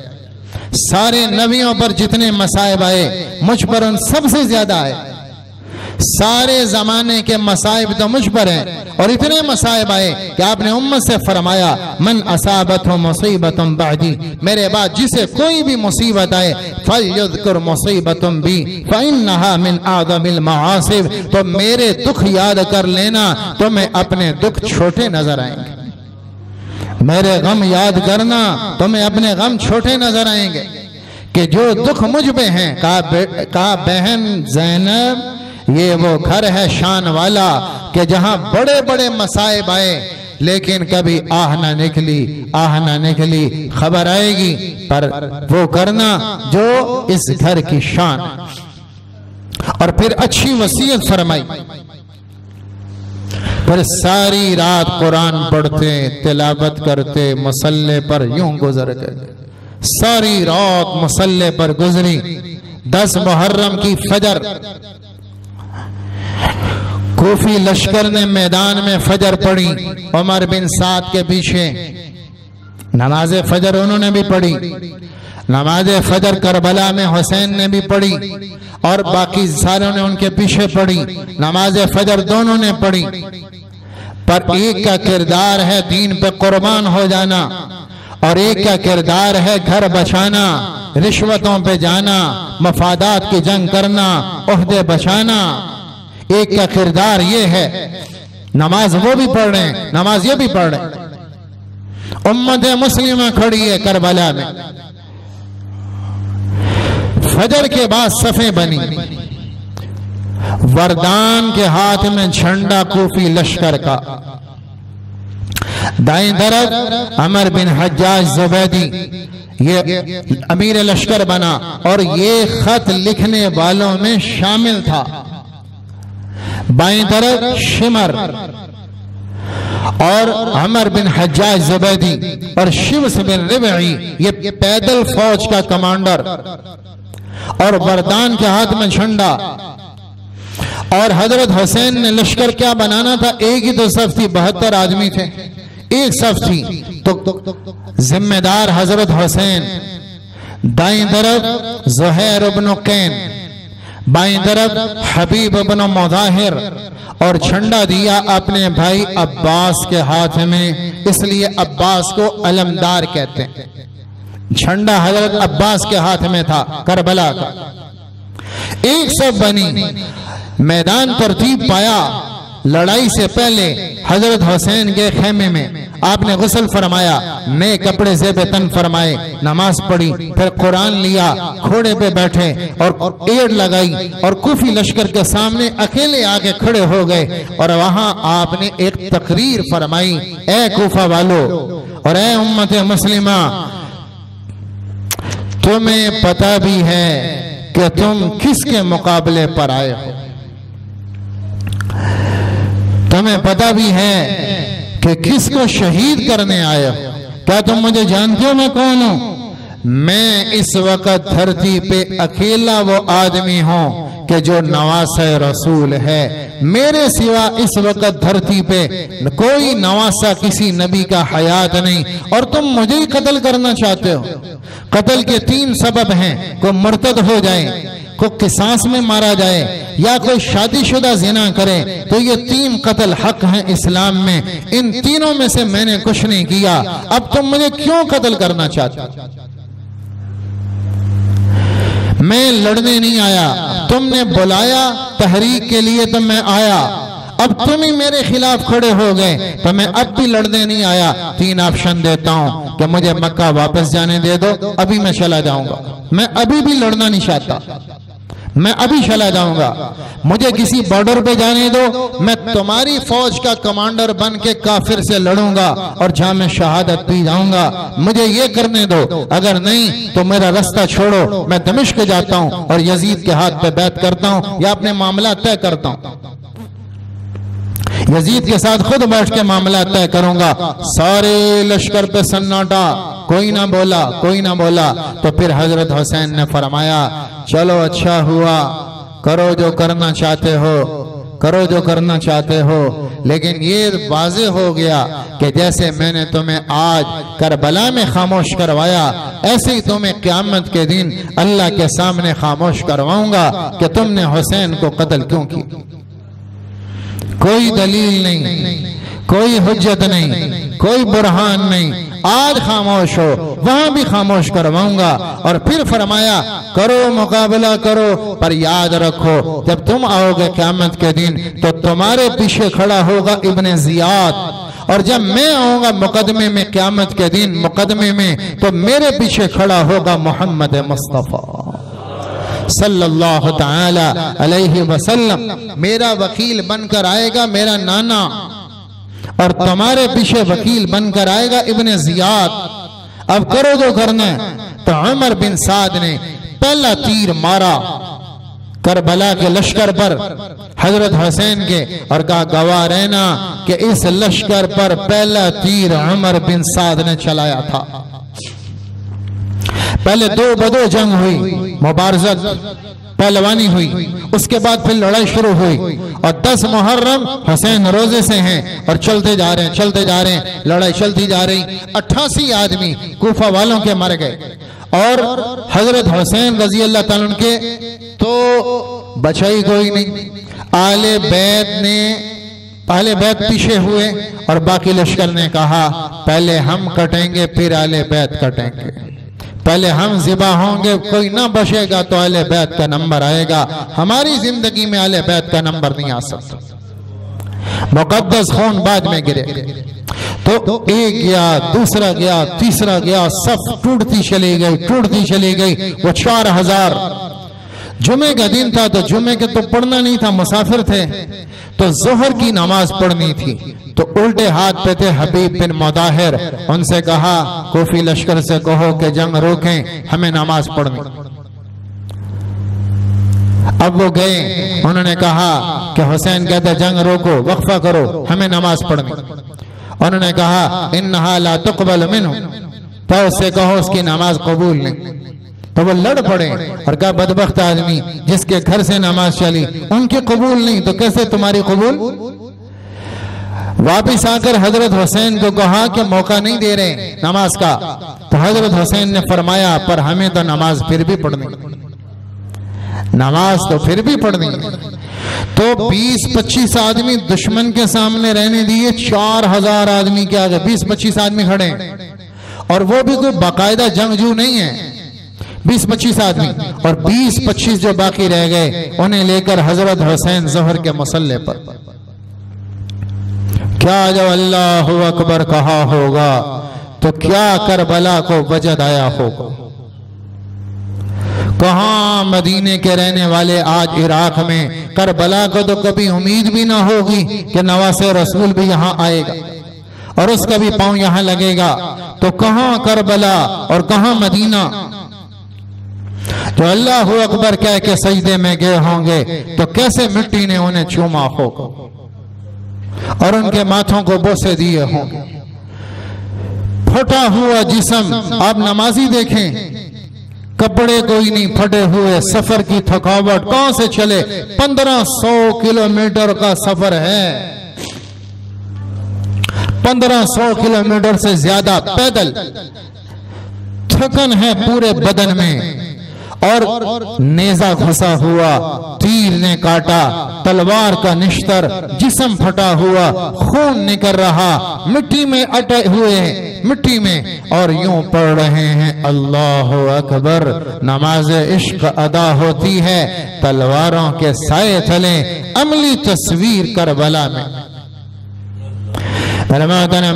सारे नबियों पर जितने मसाइब आए मुझ पर उन सब से ज्यादा आए। सारे जमाने के मसाइब तो मुझ पर हैं और इतने मसाइब आए कि आपने उम्मत से फरमाया, मन असाबत हो मुसीबतुम बादी, मेरे बाद जिसे कोई भी मुसीबत आए, फलयुज़कुर मुसीबतुम बी फइन्नहा मिन आज़मिल मआसिब, तो मेरे दुख याद कर लेना, तो मैं अपने दुख छोटे नजर आएंगे। मेरे गम याद करना, तो मैं अपने गम छोटे नजर आएंगे कि जो दुख मुझ पे हैं। कहा बहन ज़ैनब, ये वो घर है शान वाला कि जहां बड़े बड़े मसाइब आए लेकिन कभी आह ना निकली, आह ना निकली। खबर आएगी पर वो करना जो इस घर की शान। और फिर अच्छी वसीयत फरमाई, फिर सारी रात कुरान पढ़ते, तिलावत करते, मुसल्ले पर यूं गुजर गए। सारी रात मुसल्ले पर गुजरी। 10 मुहर्रम की फजर, कूफी लश्कर ने मैदान में फजर पढ़ी, उमर बिन साद के पीछे नमाज फजर उन्होंने भी पढ़ी। नमाज फजर करबला में हुसैन ने भी पढ़ी और बाकी सारों ने उनके पीछे पढ़ी। नमाज फजर दोनों ने पढ़ी। पर एक का किरदार है दीन पे कुर्बान हो जाना और एक का किरदार है घर बचाना, रिश्वतों पे जाना, मफादात की जंग करना, ओहदे बचाना। एक का किरदार ये है। नमाज वो भी पढ़ रहे हैं, नमाज ये भी पढ़ रहे हैं। उम्मत मुस्लिमा खड़ी है करबला में। फजर के बाद सफ़े बनी, वरदान के हाथ में झंडा कूफी लश्कर का। दाएं तरफ अमर बिन हज्जाज ज़ुबैदी ये अमीर लश्कर बना और ये खत लिखने वालों में शामिल था। बाईं तरफ शिमर और अमर बिन हज्जाज ज़ुबैदी और शिव्स बिन रिबई, ये पैदल फौज का कमांडर, और वरदान के हाथ में झंडा। और हजरत हुसैन ने लश्कर क्या बनाना था, एक ही तो सफ थी, 72 आदमी थे, एक सफ थी, तो जिम्मेदार हजरत हुसैन। दाईं तरफ ज़ुहैर इब्न कैन, बाईं तरफ हबीब इब्न मुज़ाहिर, और झंडा दिया अपने भाई अब्बास के हाथ में, इसलिए अब्बास को अलमदार कहते हैं। झंडा हजरत अब्बास के हाथ में था करबला का। एक सब बनी, मैदान तरतीब पाया। लड़ाई से पहले हजरत हुसैन के खेमे में आपने गुस्ल फरमाया, नए कपड़े ज़ेब तन फरमाए, नमाज पढ़ी, फिर कुरान लिया, घोड़े पे बैठे और एड़ लगाई और कुफी लश्कर के सामने अकेले आके खड़े हो गए। और वहां आपने एक तकरीर फरमाई, ए कूफा वालों और ए उम्मत मुस्लिमा, तुम्हें पता भी है कि तुम किसके मुकाबले पर आए हो, तुम्हें पता भी है कि किसको शहीद करने आए हो। क्या तुम मुझे जानते हो मैं कौन हूं? मैं इस वक्त धरती पे अकेला वो आदमी हूं कि जो नवासा रसूल है। मेरे सिवा इस वक्त धरती पे कोई नवासा किसी नबी का हयात नहीं, और तुम मुझे ही कत्ल करना चाहते हो। कत्ल के 3 सबब हैं, कोई मुर्तद हो जाए, को किसास में मारा जाए, या कोई शादीशुदा जिना करे, तो ये 3 कत्ल हक हैं इस्लाम में। इन तीनों में से मैंने कुछ नहीं किया, अब तुम मुझे क्यों कत्ल करना चाहते? मैं लड़ने नहीं आया, तुमने बुलाया तहरीक के लिए तो मैं आया, अब तुम ही मेरे खिलाफ खड़े हो गए तो मैं अब भी लड़ने नहीं आया। 3 ऑप्शन देता हूं कि मुझे मक्का वापस जाने दे दो, अभी मैं चला जाऊंगा, मैं अभी भी लड़ना नहीं चाहता, मैं अभी चला जाऊंगा। मुझे किसी बॉर्डर पे जाने दो, मैं तुम्हारी फौज का कमांडर बन के काफिर से लड़ूंगा और जहां मैं शहादत भी जाऊंगा, मुझे ये करने दो। अगर नहीं तो मेरा रास्ता छोड़ो, मैं दमिश्क जाता हूं और यजीद के हाथ पे बैत करता हूं या अपने मामला तय करता हूं, यजीद के साथ खुद बैठ के मामला तय करूंगा। सारे लश्कर पे सन्नाटा, कोई ना बोला, कोई ना बोला। तो फिर हजरत हुसैन ने फरमाया, चलो अच्छा हुआ, करो जो करना चाहते हो, करो जो करना चाहते हो, लेकिन ये वाज़े हो गया कि जैसे मैंने तुम्हें आज करबला में खामोश करवाया, ऐसे ही तुम्हें क़यामत के दिन अल्लाह के सामने खामोश करवाऊंगा कि तुमने हुसैन को कत्ल क्यों किया। कोई दलील नहीं, कोई हुज्जत नहीं, कोई बुरहान नहीं, आज खामोश हो, वहां भी खामोश करवाऊंगा। और फिर फरमाया, करो मुकाबला करो, पर याद रखो जब तुम आओगे क़यामत के दिन तो तुम्हारे पीछे खड़ा होगा इब्ने ज़ियाद, और जब मैं आऊंगा मुकदमे में क़यामत के दिन मुकदमे में, तो मेरे पीछे खड़ा होगा मोहम्मद मुस्तफ़ा सल्लल्लाहु ताला अलैहि वसल्लम। मेरा वकील बनकर आएगा मेरा नाना, और तुम्हारे पीछे वकील बनकर आएगा इब्ने ज़ियाद। अब करो जो करना है। तो उमर बिन साद ने पहला तीर मारा करबला के लश्कर पर हजरत हुसैन के, और कहा गवाह रहना कि इस लश्कर पर पहला तीर उमर बिन साद ने चलाया था। पहले 2 बदो जंग हुई, मुबारजत पहलवानी हुई, उसके बाद फिर लड़ाई शुरू हुई, और 10 मुहर्रम हुसैन रोजे से हैं और चलते जा रहे हैं, चलते जा रहे हैं, लड़ाई चलती जा रही। 88 आदमी कूफा वालों के मर गए, और हजरत हुसैन रजी अल्लाह ताला के तो बचाई कोई नहीं। आले बैत पीछे हुए, और बाकी लश्कर ने कहा पहले हम कटेंगे फिर आले बैत कटेंगे, पहले हम ज़िबा होंगे, कोई ना बचेगा तो आले बैत का नंबर आएगा, हमारी जिंदगी में आले बैत का नंबर नहीं आ सकता। मुकद्दस खून बाद में गिरे। तो एक गया, दूसरा गया, तीसरा गया, सफ टूटती चली गई, टूटती चली गई। वो 4000 जुमे का दिन था, तो जुमे के तो पढ़ना नहीं था, मुसाफिर थे, तो जोहर की नमाज पढ़नी थी। तो उल्टे हाथ पे थे हबीब बिन मुज़ाहिर, उनसे कहा कूफी लश्कर से कहो कि जंग रोकें, हमें नमाज पढ़नी। अब वो गए, उन्होंने कहा कि हुसैन कहते जंग रोको, वक्फा करो, हमें नमाज पढ़नी। उन्होंने कहा इन्नहा ला तुक़बल मिन्हु, तो उससे कहो उसकी नमाज कबूल नहीं। तो वो लड़ पड़े और कहा बदबख्त आदमी, जिसके घर से नमाज चली उनकी कबूल नहीं तो कैसे तुम्हारी कबूल। वापिस आकर हजरत हुसैन को कहा कि मौका नहीं दे रहे नमाज का। तो हजरत हुसैन ने फरमाया पर हमें तो नमाज फिर भी पढ़नी, नमाज तो फिर भी पढ़नी। तो 20-25 आदमी दुश्मन के सामने रहने दिए, 4000 आदमी के आगे 20-25 आदमी खड़े हैं, और वो भी कोई बाकायदा जंगजू नहीं है, 20-25 आदमी। और 20-25 जो बाकी रह गए उन्हें लेकर हजरत हुसैन ज़ोहर के मुसल्ले पर, क्या जब अल्लाहु अकबर कहा होगा तो क्या करबला को वजद आया होगा। कहां मदीने के रहने वाले आज इराक में, करबला को तो कभी उम्मीद भी ना होगी कि नवासे रसूल भी यहां आएगा और उसका भी पांव यहां लगेगा। तो कहां करबला और कहां मदीना। तो अल्लाहु अकबर कह के सजदे में गए होंगे तो कैसे मिट्टी ने उन्हें चूमा होगा और उनके माथों को बोसे दिए होंगे। फटा हुआ जिस्म, आप नमाजी देखें, कपड़े कोई नहीं, फटे हुए, सफर की थकावट, कहां से चले, 1500 किलोमीटर का सफर है, 1500 किलोमीटर से ज्यादा पैदल, थकन है पूरे बदन में, और नेजा घुसा हुआ, तीर ने काटा, तलवार का निश्तर, जिस्म फटा हुआ, खून निकल रहा, मिट्टी में अटे हुए, मिट्टी में, और यूं पढ़ रहे हैं अल्लाहु अकबर। नमाज इश्क अदा होती है तलवारों के साए तले, अमली तस्वीर करबला में।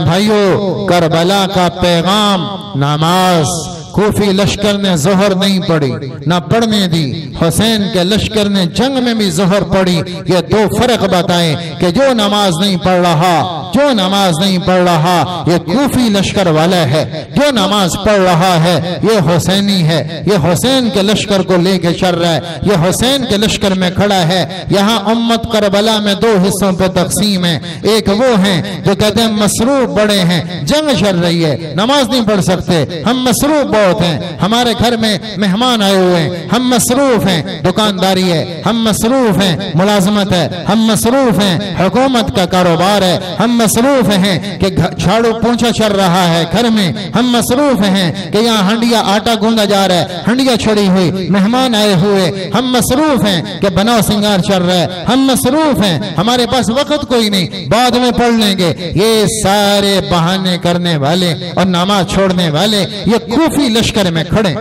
भाइयों, करबला का पैगाम नमाज। कूफी लश्कर ने जोहर नहीं पढ़ी, ना पढ़ने दी। हुसैन के लश्कर ने जंग में भी जोहर पढ़ी। ये दो फर्क बताएं कि जो नमाज नहीं पढ़ रहा, जो नमाज नहीं पढ़ रहा ये कूफी लश्कर वाला है, जो नमाज पढ़ रहा है ये हुसैनी है, ये हुसैन के लश्कर को लेके चल रहा है, ये हुसैन के लश्कर में खड़ा है। यहाँ उम्मत करबला में दो हिस्सों पर तकसीम है। एक वो हैं जो कहते हैं मसरूफ बड़े हैं, जंग चल रही है, नमाज नहीं पढ़ सकते, हम मसरूफ बहुत हैं, हमारे घर में मेहमान आए हुए हैं, हम मसरूफ हैं, दुकानदारी है, हम मसरूफ हैं, मुलाजमत है, हम मसरूफ हैं, हुकूमत का कारोबार है, हम मसरूफ हैं कि झाड़ू पोंछा चल रहा है घर में, हम मसरूफ हैं कि यहाँ हंडिया आटा गूंदा जा रहा है, हंडिया छड़ी हुई, मेहमान आए हुए, हम मसरूफ हैं कि बनाव सिंगार चल रहा है, हम मसरूफ हैं, हमारे पास वक्त कोई नहीं, बाद में पढ़ लेंगे। ये सारे बहाने करने वाले और नमाज छोड़ने वाले ये कूफी लश्कर में खड़े,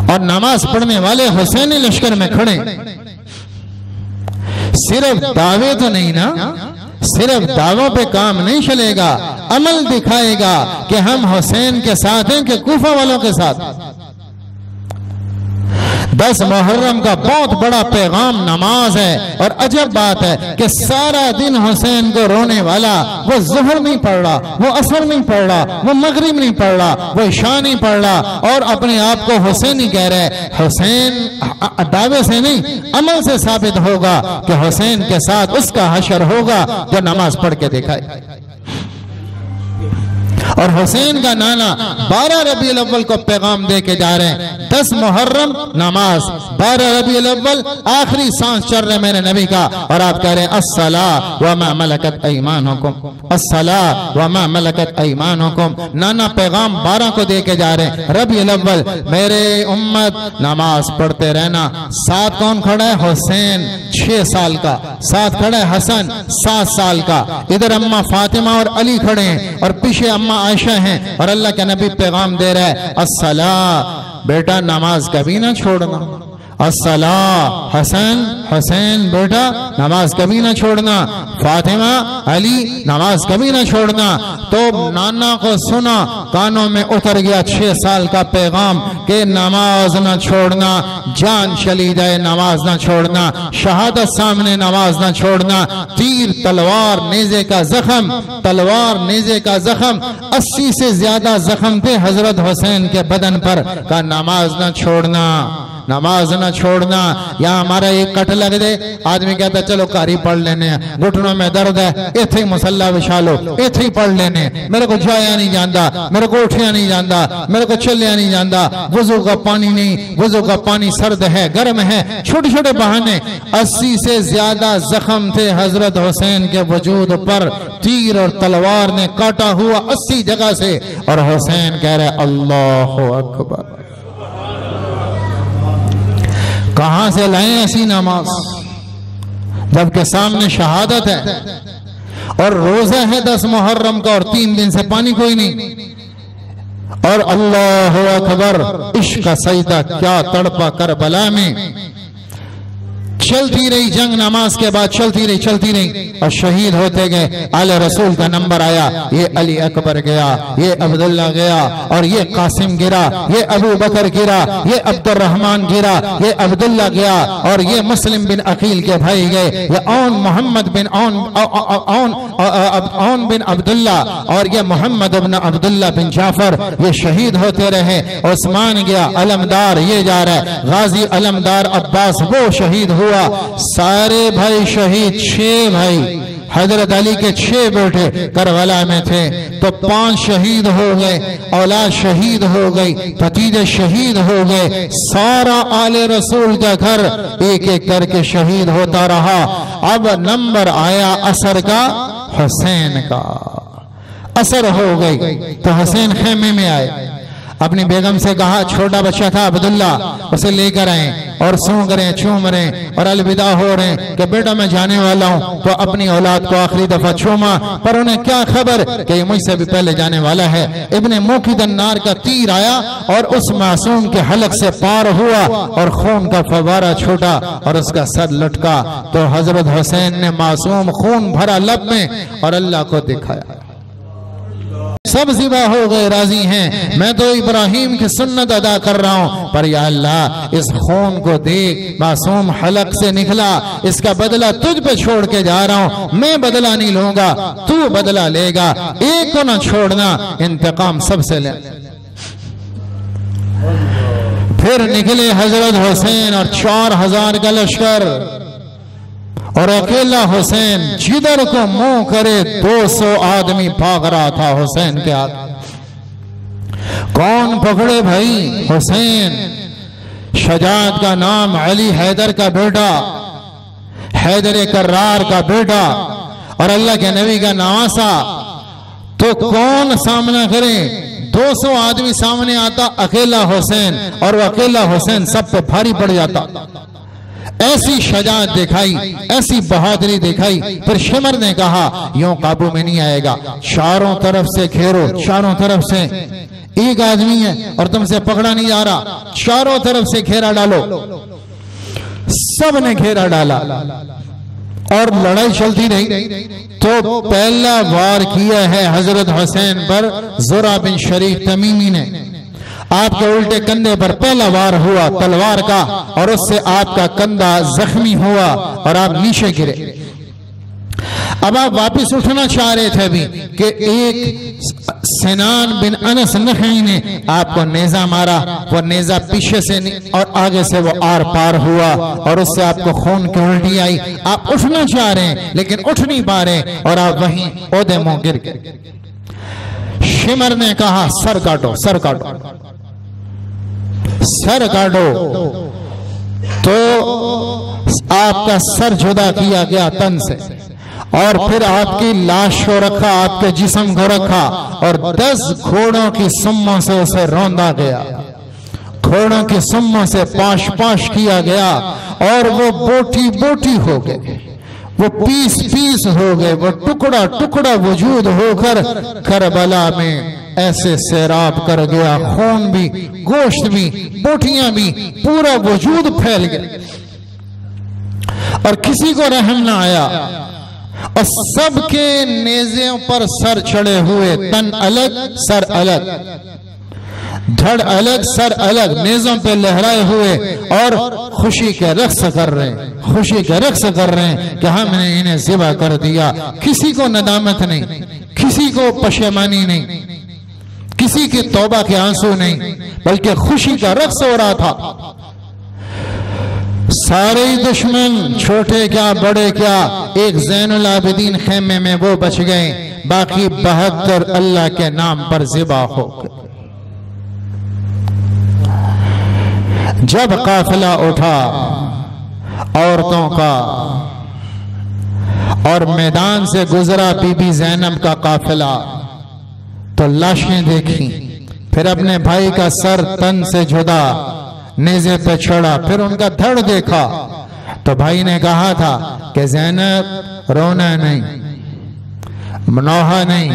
और नमाज पढ़ने वाले हुसैनी लश्कर में खड़े। सिर्फ दावे तो नहीं ना, सिर्फ दावों पे काम नहीं चलेगा, अमल दिखाएगा कि हम हुसैन के साथ हैं कि कूफा वालों के साथ। 10 मुहर्रम का बहुत बड़ा पैगाम नमाज है, और अजब बात है कि सारा दिन हुसैन को रोने वाला वो ज़ोहर नहीं पढ़ रहा, वो असर नहीं पढ़ रहा, वो मगरिब नहीं पढ़ रहा, वो इशा नहीं पढ़ रहा, और अपने आप को हुसैनी कह रहे हैं। हुसैन दावे से नहीं, अमल से साबित होगा कि हुसैन के साथ उसका हशर होगा जो नमाज पढ़ के दिखाए। और हुसैन का नाना 12 रबीउल अव्वल को पैगाम दे के जा रहे हैं। 10 मुहर्रम नमाज, 12 रबीउल अव्वल आखिरी सांस चल रहे मेरे नबी का, और आप कह रहे हैं अस्सला व मा मलकत ऐमानुकुम, अस्सला व मा मलकत ऐमानुकुम। नाना पैगाम 12 को दे के जा रहे हैं रबीउल अव्वल, मेरे उम्मत नमाज पढ़ते रहना। साथ कौन खड़ा है? हुसैन 6 साल का, साथ खड़ा है हसन 7 साल का, इधर अम्मा फातिमा और अली खड़े हैं, और पीछे अम्मा आयशा हैं, और अल्लाह के नबी पैगाम दे रहा है अस्सला, बेटा नमाज कभी ना छोड़ना, अस्सला, हसन हुसैन बेटा नमाज कभी ना छोड़ना, फातिमा अली नमाज कभी ना छोड़ना। तो नाना को सुना, कानों में उतर गया 6 साल का पैगाम कि नमाज ना छोड़ना, जान चली जाए नमाज ना छोड़ना, शहादत सामने नमाज ना छोड़ना। तीर तलवार नेज़े का जख्म, तलवार नेज़े का जख्म, 80 से ज्यादा जख्म थे हजरत हुसैन के बदन पर, का नमाज ना छोड़ना। नमाज न छोड़ना। यहाँ हमारा एक कट लग दे, आदमी कहता चलो कारी पढ़ लेने, घुटनों में दर्द है, इथे ही मुसल्ला बिछा लो, इथे ही पढ़ लेने, मेरे को जाया नहीं जाता, मेरे को उठिया नहीं जाता, मेरे को चलिया नहीं जाता, वजू का पानी नहीं, वजू का पानी सर्द है, गर्म है, छोटे छोटे बहाने। 80 से ज्यादा जख्म थे हजरत हुसैन के वजूद पर, तीर और तलवार ने काटा हुआ 80 जगह से, और हुसैन कह रहे अल्लाहु अकबर। कहां से लाए ऐसी नमाज जबकि सामने शहादत है और रोजा है 10 मुहर्रम का और 3 दिन से पानी कोई नहीं, और अल्लाहु अकबर। इश्क का सजदा क्या तड़पा करबला में। चलती रही जंग, नमाज के बाद चलती रही और शहीद होते गए। आले रसूल का नंबर आया, ये अली अकबर गया, ये अब्दुल्ला गया, और ये कासिम गिरा, ये अबू बकर गिरा, ये अब्दुर्रहमान गिरा, ये अब्दुल्ला गया, और ये मुस्लिम बिन अकील के भाई गए, ये औन मोहम्मद बिन औन बिन अब्दुल्ला, और ये मोहम्मद बिन अब्दुल्ला बिन जाफर, ये शहीद होते रहे। उस्मान गया, अलमदार ये जा रहा है, गाजी अलमदार अब्बास वो शहीद हुआ। सारे भाई शहीद, 6 भाई, हजरत अली के 6 बेटे करबला में थे, तो 5 शहीद हो गए, औलाद शहीद हो गई, भतीजे शहीद हो गए। सारा आले रसूल का घर एक एक करके शहीद होता रहा। अब नंबर आया असर का, हुसैन का। असर हो गई तो हुसैन खेमे में आए, अपनी बेगम से कहा, छोटा बच्चा था अब्दुल्ला, उसे लेकर आए और सूंघ रहे, चूम रहे और अलविदा हो रहे कि बेटा मैं जाने वाला हूं। तो अपनी औलाद को आखिरी दफा चूमा, पर उन्हें क्या खबर कि ये मुझसे भी पहले जाने वाला है। इब्ने मुकीदन्नार का तीर आया और उस मासूम के हलक से पार हुआ और खून का फवारा छूटा और उसका सर लटका। तो हजरत हुसैन ने मासूम खून भरा लब में और अल्लाह को दिखाया। सब ज़िबा हो गए, राजी हैं, मैं तो इब्राहिम की सुन्नत अदा कर रहा हूं, पर या अल्लाह इस खून को देख, मासूम हलक से निकला, इसका बदला तुझ पे छोड़ के जा रहा हूं। मैं बदला नहीं लूंगा, तू बदला लेगा, एक को ना छोड़ना, इंतकाम सबसे ले। फिर निकले हजरत हुसैन और 4000 का लश्कर, और अकेला हुसैन, जिधर को मुंह करे 200 आदमी भाग रहा था हुसैन के आगे। कौन पकड़े भाई? हुसैन। शजात का नाम, अली हैदर का बेटा, हैदर कर्रार का बेटा और अल्लाह के नबी का नवासा। तो कौन सामना करे? 200 आदमी सामने आता, अकेला हुसैन, और वो अकेला हुसैन सब पे भारी पड़ जाता। ऐसी शजात दिखाई, ऐसी बहादुरी दिखाई। फिर शिमर ने कहा यूं काबू में नहीं आएगा, चारों तरफ से घेरो, चारों तरफ से। एक आदमी है और तुमसे पकड़ा नहीं जा रहा, चारों तरफ से घेरा डालो। सब ने घेरा डाला और लड़ाई चलती रही। तो पहला वार किया है हजरत हुसैन पर ज़ुरा बिन शरीफ तमीमी ने। आपके उल्टे कंधे पर पहला वार हुआ तलवार का, और उससे आपका कंधा जख्मी हुआ और आप नीचे गिरे। अब आप वापस उठना चाह रहे थे अभी कि एक सिनान बिन अनस नखई ने आपको नेजा मारा, वो नेजा पीछे से और आगे से वो आर पार हुआ और उससे आपको खून की उल्टी आई। आप उठना चाह रहे हैं लेकिन उठ नहीं पा रहे और आप वहीं ओदे मुंह गिर गए। शिमर ने कहा सर काटो, सर काटो, सर काटो। तो आपका सर जुदा किया गया तन से और फिर आपकी लाश को रखा, आपके जिस्म को रखा और 10 घोड़ों की सुम्मों से उसे रौंदा गया। घोड़ों की सुम्मों से पाश पाश किया गया और वो बोटी बोटी हो गए, वो पीस पीस हो गए, वो टुकड़ा टुकड़ा वजूद होकर करबला में ऐसे सैराब कर गया। खून भी, गोश्त भी, बोटियां भी, पूरा वजूद फैल गया और किसी को रहम ना आया। और सबके नेज़ों पर सर चढ़े हुए, तन अलग सर अलग, धड़ अलग सर अलग, नेज़ों पे लहराए हुए और खुशी के रक्स कर रहे हैं, खुशी के रक्स कर रहे हैं कि हमने इन्हें ज़िबा कर दिया। किसी को नदामत नहीं, किसी को पशेमानी नहीं, किसी की तौबा के आंसू नहीं, बल्कि खुशी का रक्स हो रहा था। सारे दुश्मन छोटे क्या बड़े क्या, एक ज़ैनुल आबिदीन खेमे में वो बच गए, बाकी 72 अल्लाह के नाम पर ज़िबा हो गए। जब काफिला उठा औरतों का और मैदान से गुजरा बीबी ज़ैनब का काफिला, तो लाशें देखी, फिर अपने भाई का सर तन से जुदा नेज़े पे छोड़ा, फिर उनका धड़ देखा तो भाई ने कहा था कि ज़ैनब रोना नहीं, मनोहा नहीं,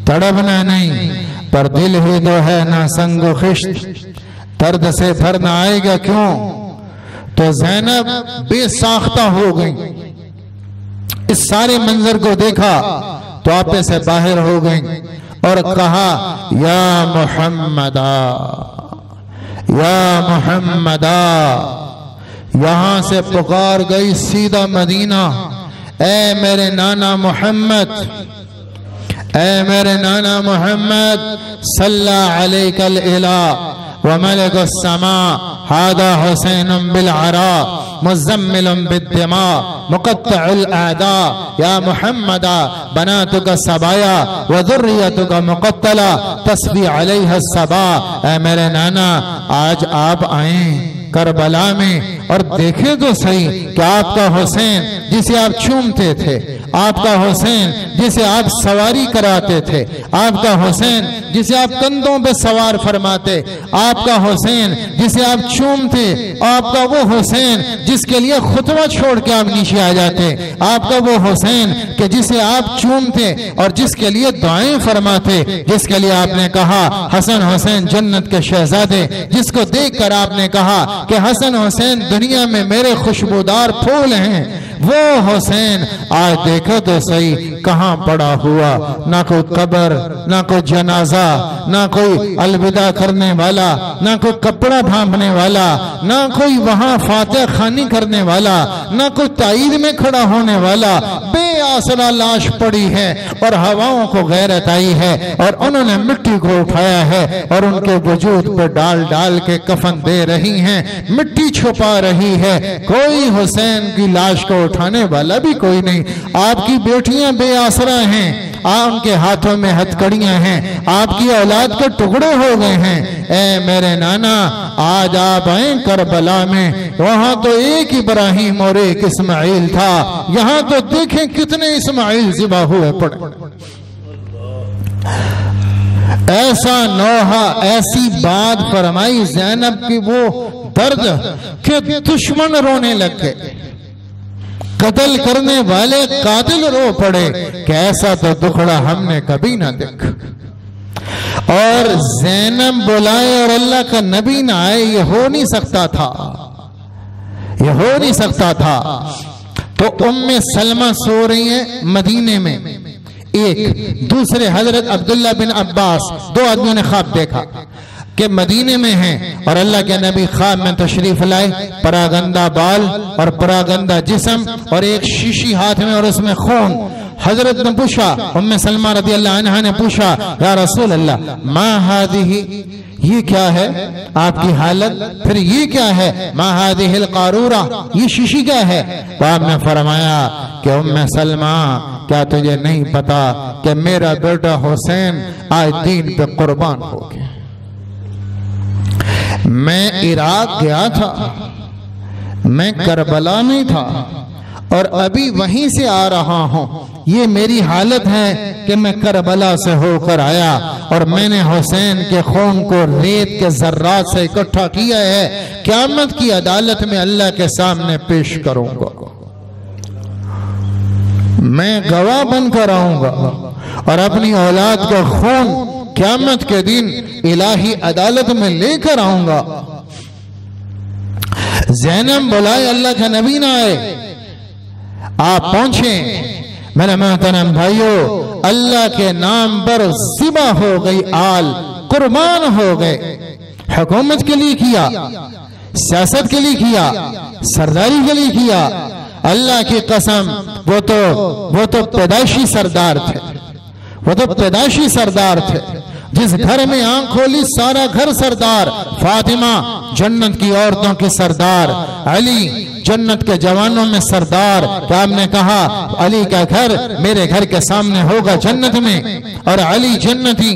तड़पना नहीं, पर दिल ही तो है ना संग खिश्त, दर्द से भर ना आएगा क्यों। तो ज़ैनब बेसाख्ता हो गई। इस सारे मंजर को देखा तो आपे से बाहर हो गई और कहा या मुहम्मदा, या मुहम्मदा। यहां से पुकार गई सीधा मदीना, ए मेरे नाना मोहम्मद, ए मेरे नाना मोहम्मद, सल्ला अलैकल इला व मलकुस समा, हादा हुसैन बिल अरा मुज़म्मिल बिद्दिमा मुक़त्तउल आदा, या मुहम्मदा बनातुका सबाया व ज़ुर्रियतुका मुक़त्तला तस्बी अलैहा सबा। ए मेरे नाना, आज आप आए करबला में और देखे तो सही कि आपका हुसैन जिसे आप चूमते थे, आपका हुसैन जिसे आप सवारी कराते थे, आपका हुसैन जिसे आप कंधों पे सवार फरमाते, आपका हुसैन जिसे आप चूमते, आपका वो हुसैन जिसके लिए खुतबा छोड़ के आप नीचे आ जाते, आपका वो हुसैन कि जिसे आप चूमते और जिसके लिए दुआएं फरमाते, जिसके लिए आपने कहा हसन हुसैन जन्नत के शहजादे, जिसको देखकर आपने कहा कि हसन हुसैन दुनिया में मेरे खुशबूदार फूल हैं, वो हुसैन आज देखो तो सही कहां पड़ा हुआ, ना कोई कब्र, ना कोई जनाजा, ना कोई अलविदा करने वाला, ना कोई कपड़ा भांपने वाला, ना कोई वहां फातिहा खानी करने वाला, ना कोई ताईद में खड़ा होने वाला, बेआसरा लाश पड़ी है और हवाओं को गैरत आई है और उन्होंने मिट्टी को उठाया है और उनके वजूद पर डाल डाल के कफन दे रही हैं, मिट्टी छुपा रही है, कोई हुसैन की लाश को उठाने वाला भी कोई नहीं। आपकी बेटियां बेआसरा हैं, उनके हाथों में हथकड़ियां हैं, आपकी औलाद के टुकड़े हो गए हैं। ए मेरे नाना, आज आप आए करबला में, वहां तो एक इब्राहिम और एक इस्माइल था, यहां तो देखें कितने इस्माइल ज़िबा हुए पड़े। ऐसा नौहा, ऐसी बात फरमाई ज़ैनब की, वो दर्द कि दुश्मन रोने लग गए, कत्ल करने वाले कातिल रो पड़े कि ऐसा तो दुखड़ा हमने कभी ना देखा। और ज़ैनब बुलाए और अल्लाह का नबी ना आए, ये हो नहीं सकता था, ये हो नहीं सकता था। तो उम्मे सलमा सो रही है मदीने में, एक दूसरे हजरत अब्दुल्ला बिन अब्बास, दो आदमियों ने ख्वाब देखा कि मदीने में हैं और अल्लाह के नबी ख्वाब में तशरीफ लाए, परागंदा बाल और परागंदा जिस्म और एक शीशी हाथ में और उसमें खून। हजरत ने पूछा, उम्मे सलमा रज़ी अल्लाह अन्हा ने पूछा, या रसूल अल्लाह, मा हादिही, ये क्या है आपकी हालत, फिर ये क्या है, मा हादिहिल कारूरा, ये शीशी क्या है। तो आपने फरमाया कि उम्मे सलमा, क्या तुझे नहीं पता कि मेरा बेटा हुसैन आज दीन पे कुर्बान हो गया। मैं इराक गया था, मैं करबला में था और अभी वहीं से आ रहा हूं। ये मेरी हालत है कि मैं करबला से होकर आया और मैंने हुसैन के खून को रेत के जर्रात से इकट्ठा किया है, क़यामत की अदालत में अल्लाह के सामने पेश करूंगा, मैं गवाह बनकर आऊंगा और अपनी औलाद का खून क़यामत के दिन इलाही अदालत में लेकर आऊंगा। ज़ैनब बुलाए, अल्लाह का नबी ना आए, आप पहुंचे। मेरे मोहतरम भाइयों, अल्लाह के नाम पर ज़िबा हो गई आल, कुर्बान हो गए। हुकूमत के लिए किया, सियासत के लिए किया, सरदारी के लिए किया। अल्लाह की कसम, वो तो पैदाइशी सरदार थे, वो तो पैदाइशी सरदार थे। जिस घर में आंख खोली सारा घर सरदार, फातिमा जन्नत की औरतों की सरदार, अली जन्नत के जवानों में सरदार। क्या आपने कहा अली का घर मेरे घर के सामने होगा जन्नत में, और अली जन्नती,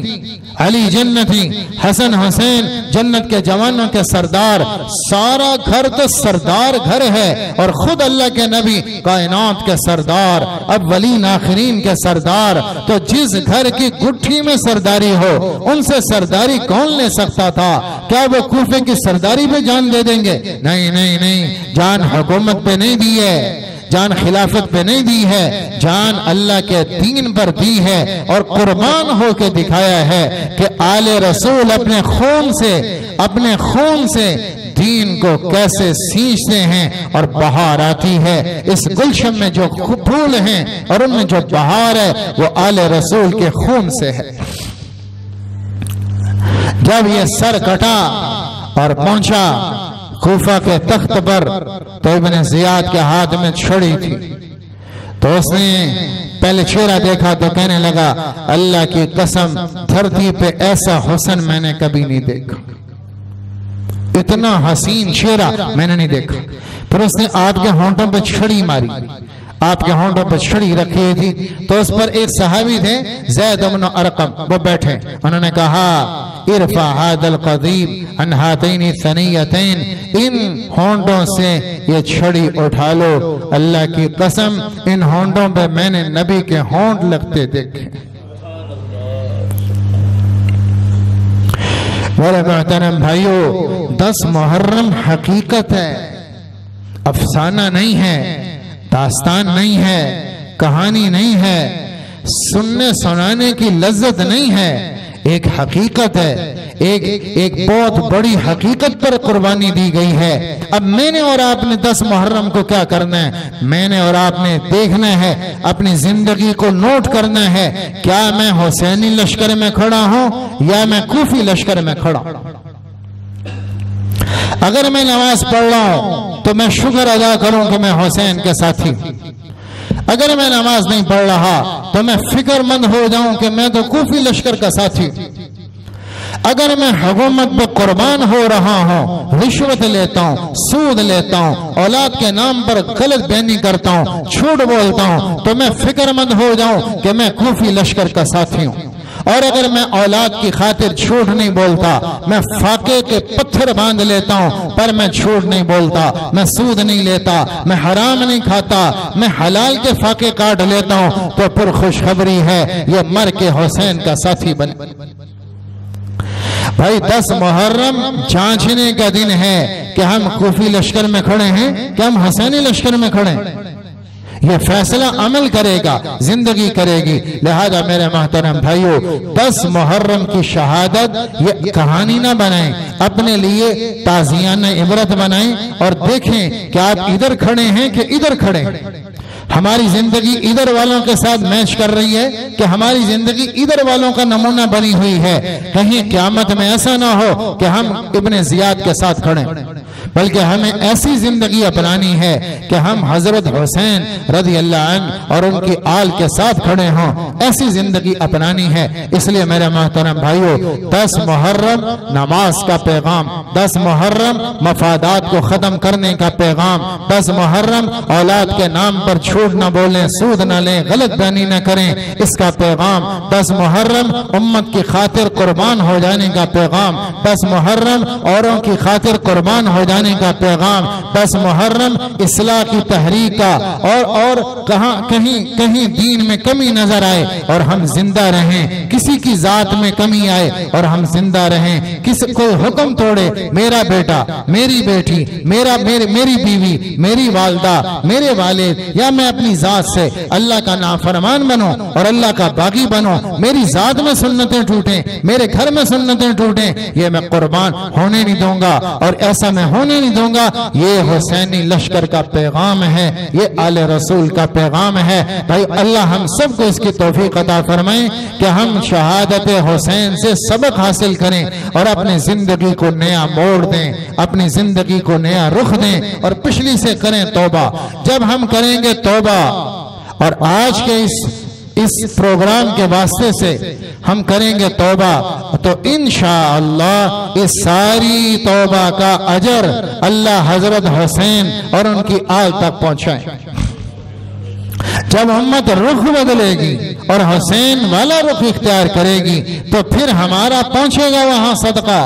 हसन हुसैन जन्नत के जवानों के सरदार। सारा घर तो सरदार घर है, और खुद अल्लाह के नबी कायनात के सरदार, अव्वलीन आखिरीन के सरदार। तो जिस घर की गुट्ठी में सरदारी हो उनसे सरदारी कौन ले सकता था? क्या वो कूफे की सरदारी पे जान दे देंगे? नहीं नहीं नहीं, जान हुकूमत पे नहीं दी है, जान खिलाफत पे नहीं दी है, जान अल्लाह के दीन पर दी है, और कुर्बान होके दिखाया है कि आले रसूल अपने खून से दीन को कैसे सींचते हैं और बहार आती है। इस गुलशन में जो फूल हैं और उनमें जो बहार है वो आले रसूल के खून से है। जब ये सर कटा और पहुंचा कूफा के तख्त पर, तो इब्न जियाद के हाथ में छड़ी थी। तो उसने पहले चेहरा देखा तो कहने लगा, अल्लाह की कसम धरती पे ऐसा हुस्न मैंने कभी नहीं देखा, इतना हसीन चेहरा मैंने नहीं देखा। फिर उसने आपके होंठों पे छड़ी मारी, आपके होंठों पर छड़ी रखी थी। तो उस पर एक सहाबी थे ज़ैद इब्न अरकम, वो बैठे, उन्होंने कहा इरफा हादल क़दीब अन हातैनी सनियतैन, इन होंठों से ये छड़ी उठा लो। अल्लाह की कसम इन होंठों पे मैंने नबी के होंठ लगते देखे। मेरे मोहतरम भाइयों, 10 मुहर्रम हकीकत है, अफसाना नहीं है, दास्तान नहीं है, कहानी नहीं है, सुनने सुनाने की लज्जत नहीं है, एक हकीकत है। एक बहुत बड़ी हकीकत पर कुर्बानी दी गई है। अब मैंने और आपने 10 मुहर्रम को क्या करना है? मैंने और आपने देखना है, अपनी जिंदगी को नोट करना है, क्या मैं हुसैनी लश्कर में खड़ा हूं या मैं कूफी लश्कर में खड़ा हूं। अगर मैं नमाज पढ़ रहा हूं तो मैं शुक्र अदा करूं कि मैं हुसैन के साथी हूं। अगर मैं नमाज नहीं पढ़ रहा तो मैं फिक्रमंद हो जाऊं कि मैं तो कूफी लश्कर का साथी हूं। अगर मैं हुकूमत पर कुर्बान हो रहा हूं, रिश्वत लेता हूं, सूद लेता हूं, औलाद के नाम पर गलत बयानी करता हूं, झूठ बोलता हूं, तो मैं फिक्रमंद हो जाऊं कि मैं कूफी लश्कर का साथी हूं। और अगर मैं औलाद की खातिर झूठ नहीं बोलता, मैं फाके के पत्थर बांध लेता हूं पर मैं झूठ नहीं बोलता, मैं सूद नहीं लेता, मैं हराम नहीं खाता, मैं हलाल के फाके काट लेता हूं, तो फिर खुशखबरी है, ये मर के हुसैन का साथी बने। भाई 10 मुहर्रम जांचने का दिन है कि हम कूफी लश्कर में खड़े हैं कि हम हुसैनी लश्कर में खड़े हैं। यह फैसला अमल करेगा, जिंदगी करेगी। लिहाजा मेरे मोहतरम भाइयों, 10 मुहर्रम की शहादत ये कहानी ना बनाएं, अपने लिए ताज़ियाना इबरत बनाएं और देखें कि आप इधर खड़े हैं कि इधर खड़े हैं। हमारी जिंदगी इधर वालों के साथ मैच कर रही है कि हमारी जिंदगी इधर वालों का नमूना बनी हुई है। कहीं क़यामत में ऐसा ना हो कि हम इब्ने ज़ियाद के साथ खड़े, बल्कि हमें ऐसी जिंदगी अपनानी है कि हम हजरत हुसैन रज़ी अल्लाह अन्हु और उनकी आल के साथ खड़े हों। ऐसी जिंदगी अपनानी है। इसलिए मेरे मोहतरम भाइयों, 10 मुहर्रम नमाज का पैगाम, 10 मुहर्रम मफादात को खत्म करने का पैगाम, 10 मुहर्रम औलाद के नाम पर झूठ न बोलें, सूद न लें, गलत बयानी न करें, इसका पैगाम। 10 मुहर्रम उम्मत की खातिर कुर्बान हो जाने का पैगाम, 10 मुहर्रम औरों की खातिर कुर्बान हो जाने का पैगाम, 10 मुहर्रम इस्लाह की तहरीक का। और कहीं दीन में कमी नजर आए और हम जिंदा रहें, किसी की जात में कमी आए और हम जिंदा रहें, कोई हुक्म तोड़े, मेरा बेटा, मेरी बेटी, मेरी बीवी, मेरी वालदा, मेरे वालिद, या मैं अपनी जात से अल्लाह का नाफरमान बनूं और अल्लाह का बागी बनूं, मेरी जात में सुन्नतें टूटें, मेरे घर में सुन्नतें टूटें, ये मैं कुर्बान होने नहीं दूंगा और ऐसा मैं होने नहीं दूंगा। ये हुसैनी लश्कर का पैगाम है, ये आले रसूल का पैगाम है। भाई अल्लाह हम सबको इसकी तौफीक अता फरमाए कि हम शहादत हुसैन से सबक हासिल करें और अपनी जिंदगी को नया मोड़ दें, अपनी जिंदगी को नया रुख दें और पिछली से करें तौबा। जब हम करेंगे तौबा और आज के इस इस प्रोग्राम के वास्ते से हम करेंगे तौबा, तो इंशाअल्लाह इस सारी तौबा का अजर अल्लाह हजरत हुसैन और उनकी आल तक पहुंचाए। जब उम्मत रुख बदलेगी और हुसैन वाला रुख इख्तियार करेगी तो फिर हमारा पहुंचेगा वहां सदका,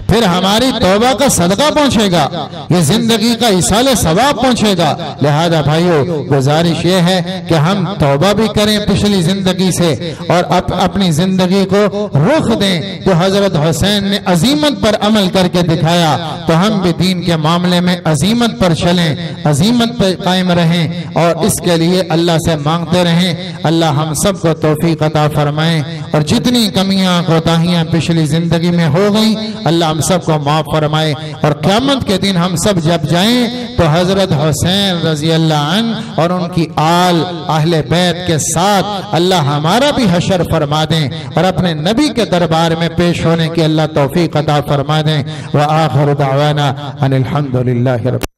फिर हमारी तौबा का सदका पहुंचेगा, ये जिंदगी का इसाले सवाब पहुंचेगा। लिहाजा भाइयों गुजारिश ये है कि हम तौबा भी करें पिछली जिंदगी से और अपनी जिंदगी को रुख दें। तो हजरत हुसैन ने अजीमत पर अमल करके दिखाया, तो हम भी दीन के मामले में अजीमत पर चलें, अजीमत पर कायम रहें और इसके लिए अल्लाह से मांगते रहें। अल्लाह हम सबको तौफीक अता फरमाएं और जितनी कमियां कोताहियां पिछली जिंदगी में हो गई अल्लाह हम सबको माफ फरमाए और क़यामत के दिन हम सब जब जाएं तो हजरत हुसैन रजी अल्लाह अन्हु और उनकी आल अहले बैत के साथ अल्लाह हमारा भी हशर फरमा दें और अपने नबी के दरबार में पेश होने की अल्लाह तौफीक अता फरमा दें। व आखिर दावाना अनिल हम्दुलिल्लाहि रब्बिल